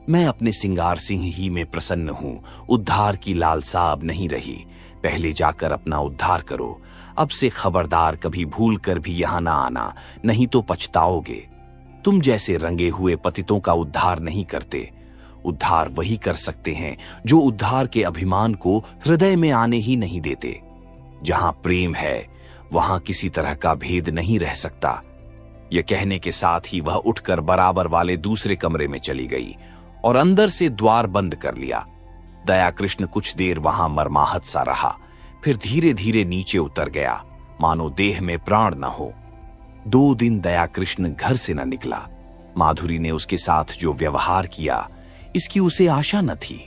मैं अपने सिंगार सिंह ही में प्रसन्न हूं। उद्धार की लालसा अब नहीं रही। पहले जाकर अपना उद्धार करो। अब से खबरदार कभी भूल कर भी यहां ना आना, नहीं तो पछताओगे। तुम जैसे रंगे हुए पतितों का उद्धार नहीं करते। उद्धार वही कर सकते हैं जो उद्धार के अभिमान को हृदय में आने ही नहीं देते। जहां प्रेम है वहां किसी तरह का भेद नहीं रह सकता। यह कहने के साथ ही वह उठकर बराबर वाले दूसरे कमरे में चली गई और अंदर से द्वार बंद कर लिया। दया कृष्ण कुछ देर वहां मरमाहत सा रहा, फिर धीरे धीरे नीचे उतर गया, मानो देह में प्राण न हो। 2 दिन दया कृष्ण घर से न निकला। माधुरी ने उसके साथ जो व्यवहार किया, इसकी उसे आशा न थी।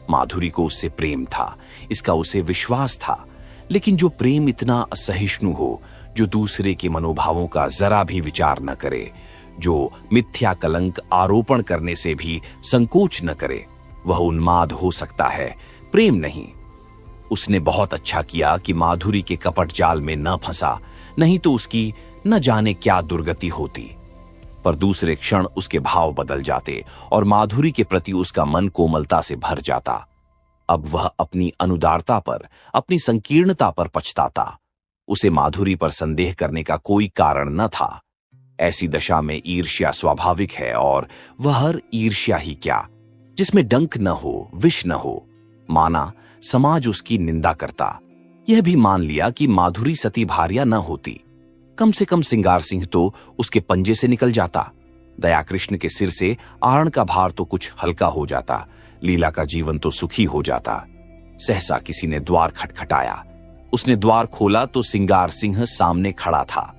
माधुरी को उससे प्रेम था, इसका उसे विश्वास था। लेकिन जो प्रेम इतना असहिष्णु हो, जो दूसरे के मनोभावों का जरा भी विचार न करे, जो मिथ्या कलंक आरोपण करने से भी संकोच न करे, वह उन्माद हो सकता है, प्रेम नहीं। उसने बहुत अच्छा किया कि माधुरी के कपट जाल में न फंसा, नहीं तो उसकी न जाने क्या दुर्गति होती। पर दूसरे क्षण उसके भाव बदल जाते और माधुरी के प्रति उसका मन कोमलता से भर जाता। अब वह अपनी अनुदारता पर, अपनी संकीर्णता पर पछताता। उसे माधुरी पर संदेह करने का कोई कारण न था। ऐसी दशा में ईर्ष्या स्वाभाविक है, और वह हर ईर्ष्या ही क्या जिसमें डंक न हो, विष न हो। माना समाज उसकी निंदा करता। यह भी मान लिया कि माधुरी सती भार्या न होती। कम से कम सिंगार सिंह तो उसके पंजे से निकल जाता। दया कृष्ण के सिर से आरण का भार तो कुछ हल्का हो जाता। लीला का जीवन तो सुखी हो जाता। सहसा किसी ने द्वार खटखटाया। उसने द्वार खोला तो सिंगार सिंह सामने खड़ा था,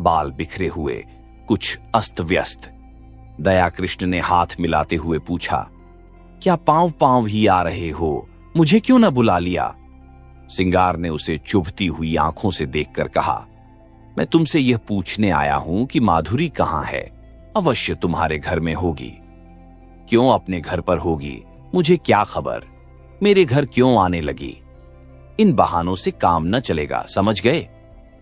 बाल बिखरे हुए, कुछ अस्त व्यस्त। दया कृष्ण ने हाथ मिलाते हुए पूछा, क्या पांव पांव ही आ रहे हो? मुझे क्यों न बुला लिया? सिंगार ने उसे चुभती हुई आंखों से देखकर कहा, मैं तुमसे यह पूछने आया हूं कि माधुरी कहां है? अवश्य तुम्हारे घर में होगी। क्यों अपने घर पर होगी, मुझे क्या खबर? मेरे घर क्यों आने लगी? इन बहानों से काम न चलेगा, समझ गए?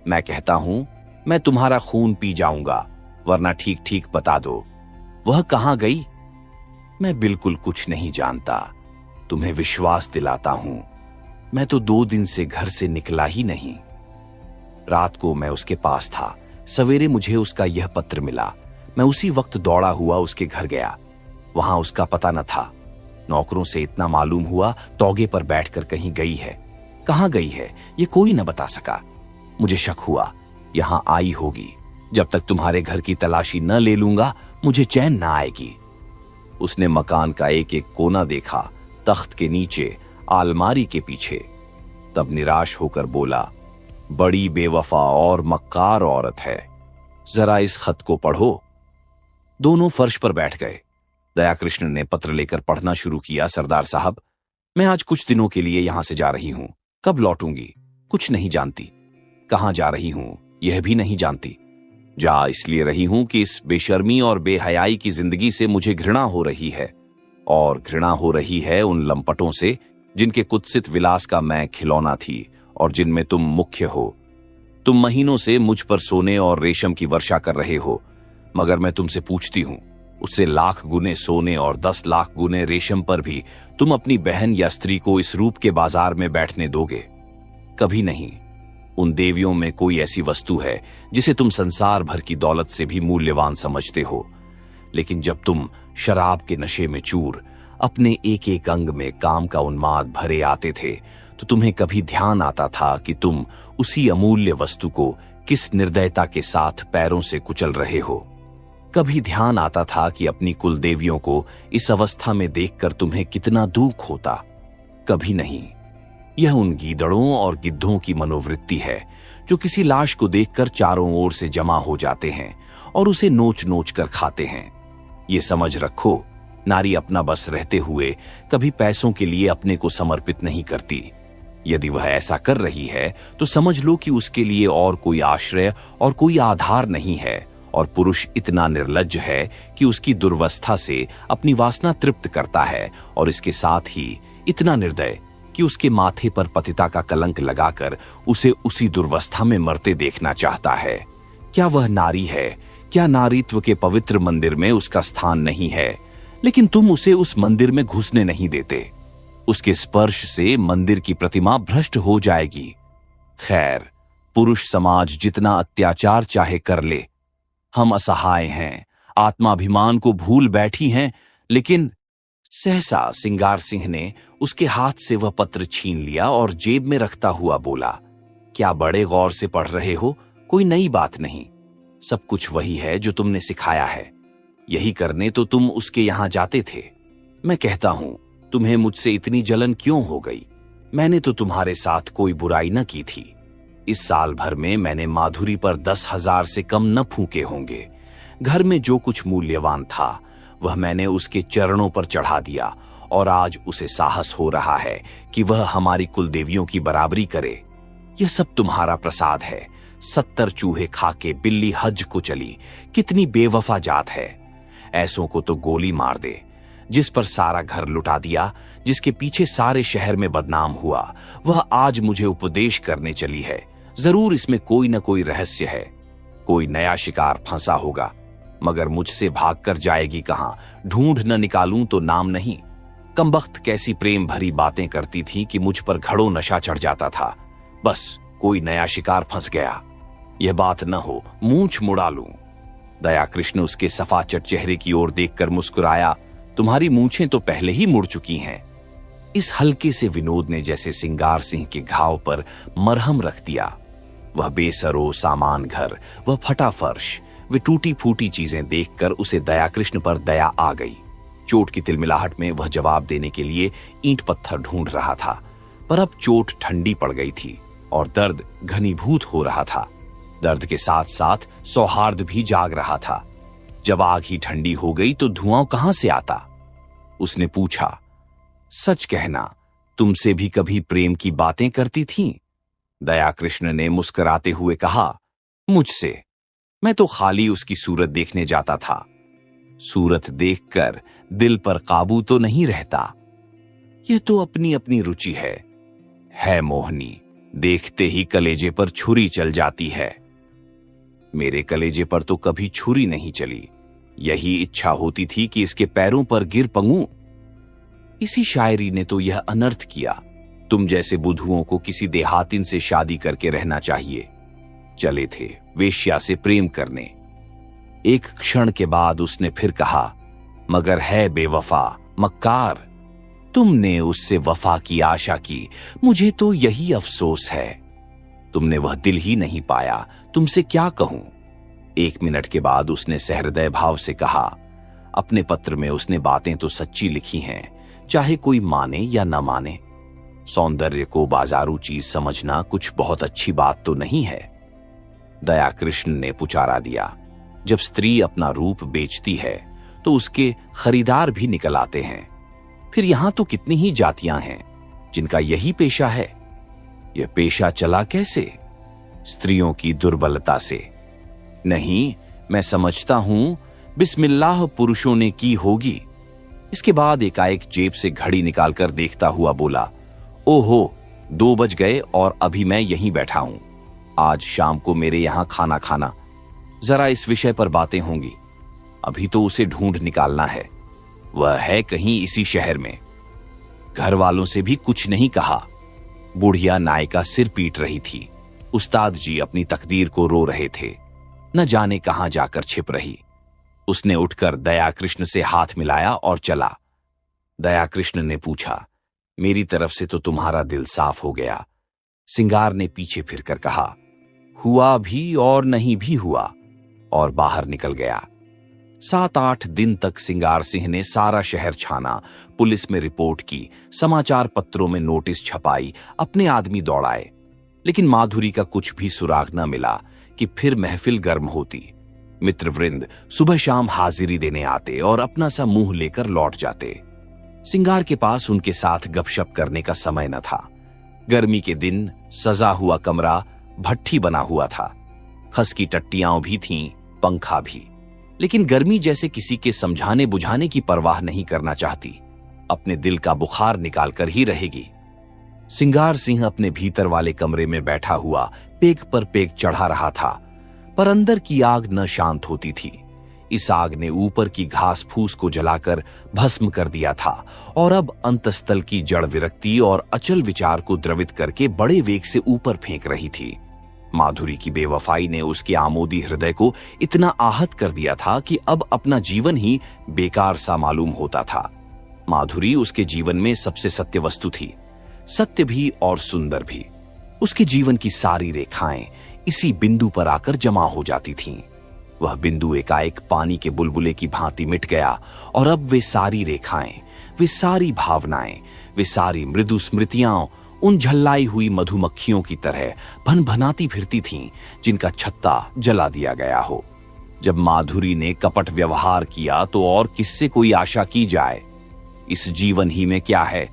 मैं कहता हूं मैं तुम्हारा खून पी जाऊंगा, वरना ठीक ठीक बता दो, वह कहां गई? मैं बिल्कुल कुछ नहीं जानता, तुम्हें विश्वास दिलाता हूं। मैं तो 2 दिन से घर से निकला ही नहीं। रात को मैं उसके पास था, सवेरे मुझे उसका यह पत्र मिला। मैं उसी वक्त दौड़ा हुआ उसके घर गया। वहां उसका पता न था। नौकरों से इतना मालूम हुआ, तौगे पर बैठकर कहीं गई है। कहां गई है ये कोई न बता सका। मुझे शक हुआ यहां आई होगी। जब तक तुम्हारे घर की तलाशी न ले लूंगा मुझे चैन न आएगी। उसने मकान का एक एक कोना देखा, तख्त के नीचे, आलमारी के पीछे। तब निराश होकर बोला, बड़ी बेवफा और मक्कार औरत है, जरा इस खत को पढ़ो। दोनों फर्श पर बैठ गए। दया कृष्ण ने पत्र लेकर पढ़ना शुरू किया। सरदार साहब, मैं आज कुछ दिनों के लिए यहां से जा रही हूं। कब लौटूंगी कुछ नहीं जानती। कहां जा रही हूं यह भी नहीं जानती। जा इसलिए रही हूं कि इस बेशर्मी और बेहयाई की जिंदगी से मुझे घृणा हो रही है, और घृणा हो रही है उन लंपटों से जिनके कुत्सित विलास का मैं खिलौना थी और जिनमें तुम मुख्य हो। तुम महीनों से मुझ पर सोने और रेशम की वर्षा कर रहे हो, मगर मैं तुमसे पूछती हूं, उससे लाख गुने सोने और 10 लाख गुने रेशम पर भी तुम अपनी बहन या स्त्री को इस रूप के बाजार में बैठने दोगे? कभी नहीं। उन देवियों में कोई ऐसी वस्तु है जिसे तुम संसार भर की दौलत से भी मूल्यवान समझते हो। लेकिन जब तुम शराब के नशे में चूर अपने एक एक अंग में काम का उन्माद भरे आते थे, तो तुम्हें कभी ध्यान आता था कि तुम उसी अमूल्य वस्तु को किस निर्दयता के साथ पैरों से कुचल रहे हो? कभी ध्यान आता था कि अपनी कुल देवियों को इस अवस्था में देखकर तुम्हें कितना दुख होता? कभी नहीं। यह उन गीदड़ों और गिद्धों की मनोवृत्ति है जो किसी लाश को देखकर चारों ओर से जमा हो जाते हैं और उसे नोच नोच कर खाते हैं। ये समझ रखो, नारी अपना बस रहते हुए कभी पैसों के लिए अपने को समर्पित नहीं करती। यदि वह ऐसा कर रही है तो समझ लो कि उसके लिए और कोई आश्रय और कोई आधार नहीं है, और पुरुष इतना निर्लज्ज है कि उसकी दुर्वस्था से अपनी वासना तृप्त करता है, और इसके साथ ही इतना निर्दय कि उसके माथे पर पतिता का कलंक लगाकर उसे उसी दुर्वस्था में मरते देखना चाहता है। क्या वह नारी है? क्या नारीत्व के पवित्र मंदिर में उसका स्थान नहीं है? लेकिन तुम उसे उस मंदिर में घुसने नहीं देते। उसके स्पर्श से मंदिर की प्रतिमा भ्रष्ट हो जाएगी। खैर, पुरुष समाज जितना अत्याचार चाहे कर ले, हम असहाय हैं, आत्माभिमान को भूल बैठी हैं। लेकिन सहसा सिंगार सिंह ने उसके हाथ से वह पत्र छीन लिया और जेब में रखता हुआ बोला, क्या बड़े गौर से पढ़ रहे हो? कोई नई बात नहीं, सब कुछ वही है जो तुमने सिखाया है। यही करने तो तुम उसके यहां जाते थे। मैं कहता हूं, तुम्हें मुझसे इतनी जलन क्यों हो गई? मैंने तो तुम्हारे साथ कोई बुराई न की थी। इस साल भर में मैंने माधुरी पर 10,000 से कम न फूके होंगे। घर में जो कुछ मूल्यवान था वह मैंने उसके चरणों पर चढ़ा दिया, और आज उसे साहस हो रहा है कि वह हमारी कुलदेवियों की बराबरी करे। यह सब तुम्हारा प्रसाद है। 70 चूहे खाके बिल्ली हज को चली। कितनी बेवफा जात है। ऐसों को तो गोली मार दे। जिस पर सारा घर लुटा दिया, जिसके पीछे सारे शहर में बदनाम हुआ, वह आज मुझे उपदेश करने चली है। जरूर इसमें कोई न कोई रहस्य है। कोई नया शिकार फंसा होगा, मगर मुझसे भागकर जाएगी कहां? ढूंढ न निकालूं तो नाम नहीं। कमबख्त कैसी प्रेम भरी बातें करती थी कि मुझ पर घड़ों नशा चढ़ जाता था। बस कोई नया शिकार फंस गया। यह बात न हो मूंछ मुड़ा लूं। दया कृष्ण उसके सफाचट चेहरे की ओर देखकर मुस्कुराया। तुम्हारी मूंछें तो पहले ही मुड़ चुकी हैं। इस हल्के से विनोद ने जैसे सिंगार सिंह के घाव पर मरहम रख दिया। वह बेसरो सामान घर, वह फटा फर्श, वे टूटी फूटी चीजें देखकर उसे दया कृष्ण पर दया आ गई। चोट की तिलमिलाहट में वह जवाब देने के लिए ईंट पत्थर ढूंढ रहा था, पर अब चोट ठंडी पड़ गई थी और दर्द घनीभूत हो रहा था। दर्द के साथ साथ सौहार्द भी जाग रहा था। जब आग ही ठंडी हो गई तो धुआं कहां से आता? उसने पूछा, सच कहना, तुमसे भी कभी प्रेम की बातें करती थीं? दयाकृष्ण ने मुस्कुराते हुए कहा, मुझसे? मैं तो खाली उसकी सूरत देखने जाता था। सूरत देखकर दिल पर काबू तो नहीं रहता। यह तो अपनी अपनी रुचि है मोहनी, देखते ही कलेजे पर छुरी चल जाती है। मेरे कलेजे पर तो कभी छुरी नहीं चली। यही इच्छा होती थी कि इसके पैरों पर गिर पंगूं। इसी शायरी ने तो यह अनर्थ किया। तुम जैसे बुद्धुओं को किसी देहातिन से शादी करके रहना चाहिए। चले थे वेश्या से प्रेम करने। एक क्षण के बाद उसने फिर कहा, मगर है बेवफा, मक्कार। तुमने उससे वफा की आशा की, मुझे तो यही अफसोस है। तुमने वह दिल ही नहीं पाया, तुमसे क्या कहूं। 1 मिनट के बाद उसने सहृदय भाव से कहा, अपने पत्र में उसने बातें तो सच्ची लिखी हैं, चाहे कोई माने या न माने। सौंदर्य को बाजारू चीज समझना कुछ बहुत अच्छी बात तो नहीं है। दयाकृष्ण ने पुचारा दिया, जब स्त्री अपना रूप बेचती है तो उसके खरीदार भी निकल आते हैं। फिर यहां तो कितनी ही जातियां हैं जिनका यही पेशा है। यह पेशा चला कैसे? स्त्रियों की दुर्बलता से। नहीं, मैं समझता हूं बिस्मिल्लाह पुरुषों ने की होगी। इसके बाद एकाएक जेब से घड़ी निकालकर देखता हुआ बोला, ओहो, 2 बज गए और अभी मैं यहीं बैठा हूं। आज शाम को मेरे यहां खाना खाना, जरा इस विषय पर बातें होंगी। अभी तो उसे ढूंढ निकालना है। वह है कहीं इसी शहर में। घर वालों से भी कुछ नहीं कहा। बुढ़िया नायिका सिर पीट रही थी। उस्ताद जी अपनी तकदीर को रो रहे थे, न जाने कहां जाकर छिप रही। उसने उठकर दयाकृष्ण से हाथ मिलाया और चला। दयाकृष्ण ने पूछा, मेरी तरफ से तो तुम्हारा दिल साफ हो गया। सिंगार ने पीछे फिरकर कहा, हुआ भी और नहीं भी हुआ, और बाहर निकल गया। 7-8 दिन तक सिंगार सिंह ने सारा शहर छाना, पुलिस में रिपोर्ट की, समाचार पत्रों में नोटिस छपाई, अपने आदमी दौड़ाए, लेकिन माधुरी का कुछ भी सुराग न मिला कि फिर महफिल गर्म होती। मित्रवृंद सुबह शाम हाजिरी देने आते और अपना सा मुंह लेकर लौट जाते। सिंगार के पास उनके साथ गपशप करने का समय न था। गर्मी के दिन सजा हुआ कमरा भट्ठी बना हुआ था। खस की टट्टियां भी थीं, पंखा भी, लेकिन गर्मी जैसे किसी के समझाने बुझाने की परवाह नहीं करना चाहती। अपने दिल का बुखार निकालकर ही रहेगी। सिंगार सिंह अपने भीतर वाले कमरे में बैठा हुआ पेग पर पेग चढ़ा रहा था, पर अंदर की आग न शांत होती थी। इस आग ने ऊपर की घास फूस को जलाकर भस्म कर दिया था और अब अंतस्तल की जड़ विरक्ति और अचल विचार को द्रवित करके बड़े वेग से ऊपर फेंक रही थी। माधुरी की बेवफाई ने उसके आमोदी हृदय को इतना आहत कर दिया था कि अब अपना जीवन ही बेकार सा मालूम होता था। माधुरी उसके जीवन में सबसे सत्य वस्तु थी, सत्य भी और सुंदर भी। उसके जीवन की सारी रेखाएं इसी बिंदु पर आकर जमा हो जाती थीं। वह बिंदु एकाएक पानी के बुलबुले की भांति मिट गया और अब वे सारी रेखाएं, वे सारी भावनाएं, वे सारी मृदु स्मृतियां उन झल्लाई हुई मधुमक्खियों की तरह भनभनाती फिरती थीं जिनका छत्ता जला दिया गया हो। जब माधुरी ने कपट व्यवहार किया तो और किससे कोई आशा की जाए। इस जीवन ही में क्या है?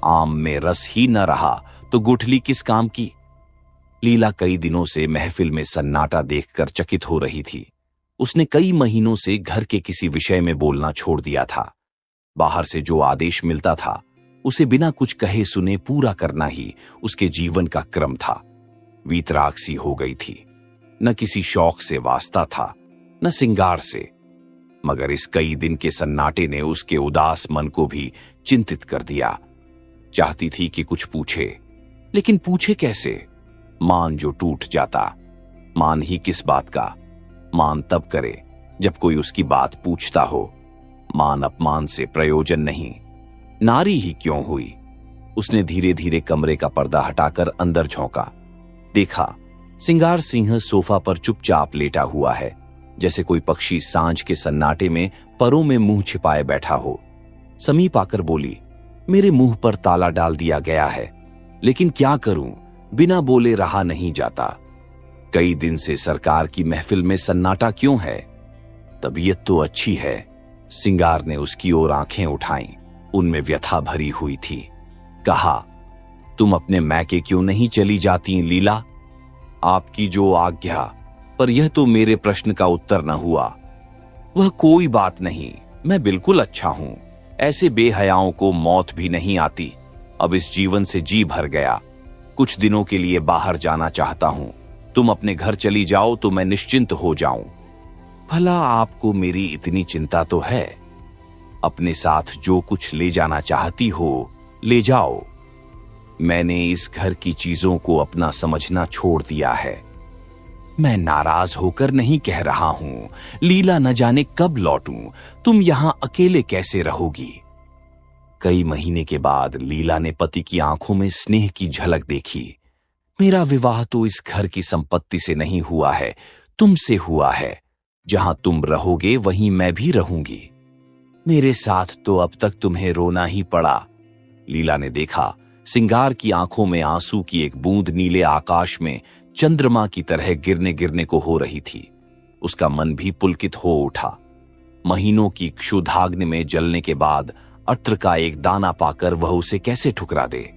आम में रस ही न रहा तो गुठली किस काम की। लीला कई दिनों से महफिल में सन्नाटा देखकर चकित हो रही थी। उसने कई महीनों से घर के किसी विषय में बोलना छोड़ दिया था। बाहर से जो आदेश मिलता था उसे बिना कुछ कहे सुने पूरा करना ही उसके जीवन का क्रम था। वीतराग सी हो गई थी। न किसी शौक से वास्ता था, न सिंगार से, मगर इस कई दिन के सन्नाटे ने उसके उदास मन को भी चिंतित कर दिया। चाहती थी कि कुछ पूछे, लेकिन पूछे कैसे? मान जो टूट जाता। मान ही किस बात का? मान तब करे जब कोई उसकी बात पूछता हो। मान अपमान से प्रयोजन नहीं। नारी ही क्यों हुई? उसने धीरे धीरे कमरे का पर्दा हटाकर अंदर झोंका। देखा, सिंगार सिंह सोफा पर चुपचाप लेटा हुआ है, जैसे कोई पक्षी सांझ के सन्नाटे में परों में मुंह छिपाए बैठा हो। समीप आकर बोली, मेरे मुंह पर ताला डाल दिया गया है। लेकिन क्या करूं, बिना बोले रहा नहीं जाता। कई दिन से सरकार की महफिल में सन्नाटा क्यों है? तबीयत तो अच्छी है। सिंगार ने उसकी ओर आंखें उठाईं, उनमें व्यथा भरी हुई थी। कहा, तुम अपने मैके क्यों नहीं चली जाती लीला? आपकी जो आज्ञा। पर यह तो मेरे प्रश्न का उत्तर न हुआ। वह कोई बात नहीं, मैं बिल्कुल अच्छा हूं। ऐसे बेहयाओं को मौत भी नहीं आती। अब इस जीवन से जी भर गया। कुछ दिनों के लिए बाहर जाना चाहता हूं। तुम अपने घर चली जाओ तो मैं निश्चिंत हो जाऊं। भला आपको मेरी इतनी चिंता तो है? अपने साथ जो कुछ ले जाना चाहती हो ले जाओ। मैंने इस घर की चीजों को अपना समझना छोड़ दिया है। मैं नाराज होकर नहीं कह रहा हूं। लीला न जाने कब लौटूं। तुम यहां अकेले कैसे रहोगी? कई महीने के बाद लीला ने पति की आंखों में स्नेह की झलक देखी। मेरा विवाह तो इस घर की संपत्ति से नहीं हुआ है, तुमसे हुआ है। जहां तुम रहोगे वहीं मैं भी रहूंगी। मेरे साथ तो अब तक तुम्हें रोना ही पड़ा। लीला ने देखा, सिंगार की आंखों में आंसू की एक बूंद नीले आकाश में चंद्रमा की तरह गिरने गिरने को हो रही थी। उसका मन भी पुलकित हो उठा। महीनों की क्षुधाग्नि में जलने के बाद अत्र का एक दाना पाकर वह उसे कैसे ठुकरा दे?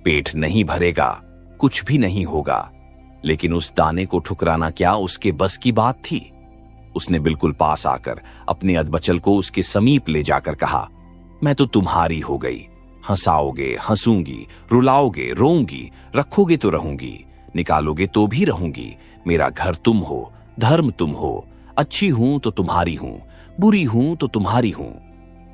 पेट नहीं भरेगा, कुछ भी नहीं होगा, लेकिन उस दाने को ठुकराना क्या उसके बस की बात थी? उसने बिल्कुल पास आकर अपने अधबचल को उसके समीप ले जाकर कहा, मैं तो तुम्हारी हो गई। हंसाओगे हंसूंगी, रुलाओगे रोऊंगी, रखोगे तो रहूंगी, निकालोगे तो भी रहूंगी। मेरा घर तुम हो, धर्म तुम हो। अच्छी हूं तो तुम्हारी हूं, बुरी हूं तो तुम्हारी हूं।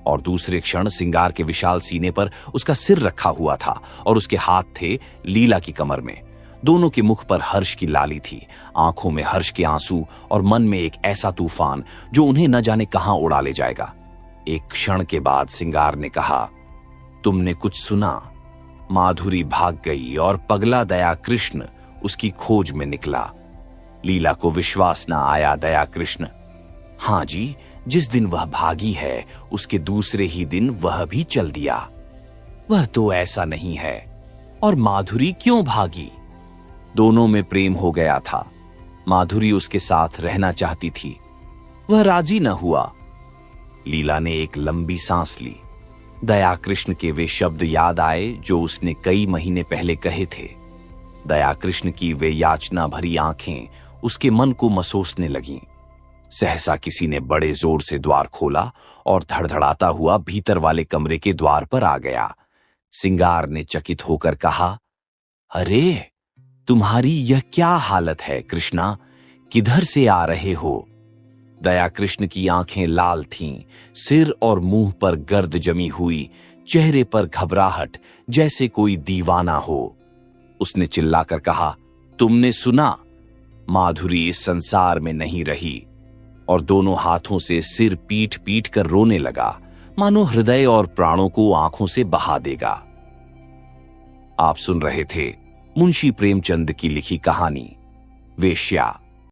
और दूसरे क्षण सिंगार के विशाल सीने पर उसका सिर रखा हुआ था और उसके हाथ थे लीला की कमर में। दोनों के मुख पर हर्ष की लाली थी, आंखों में हर्ष के आंसू और मन में एक ऐसा तूफान जो उन्हें न जाने कहां उड़ा ले जाएगा। एक क्षण के बाद सिंगार ने कहा, तुमने कुछ सुना? माधुरी भाग गई और पगला दया कृष्ण उसकी खोज में निकला। लीला को विश्वास न आया। दया कृष्ण, हां जी, जिस दिन वह भागी है उसके दूसरे ही दिन वह भी चल दिया। वह तो ऐसा नहीं है। और माधुरी क्यों भागी? दोनों में प्रेम हो गया था। माधुरी उसके साथ रहना चाहती थी, वह राजी न हुआ। लीला ने एक लंबी सांस ली। दया कृष्ण के वे शब्द याद आए जो उसने कई महीने पहले कहे थे। दया कृष्ण की वे याचना भरी आंखें उसके मन को मसोसने लगीं। सहसा किसी ने बड़े जोर से द्वार खोला और धड़धड़ाता हुआ भीतर वाले कमरे के द्वार पर आ गया। सिंगार ने चकित होकर कहा, अरे, तुम्हारी यह क्या हालत है कृष्णा? किधर से आ रहे हो? दया कृष्ण की आंखें लाल थीं, सिर और मुंह पर गर्द जमी हुई, चेहरे पर घबराहट जैसे कोई दीवाना हो। उसने चिल्लाकर कहा, तुमने सुना? माधुरी इस संसार में नहीं रही। और दोनों हाथों से सिर पीट पीट कर रोने लगा, मानो हृदय और प्राणों को आंखों से बहा देगा। आप सुन रहे थे मुंशी प्रेमचंद की लिखी कहानी वेश्या।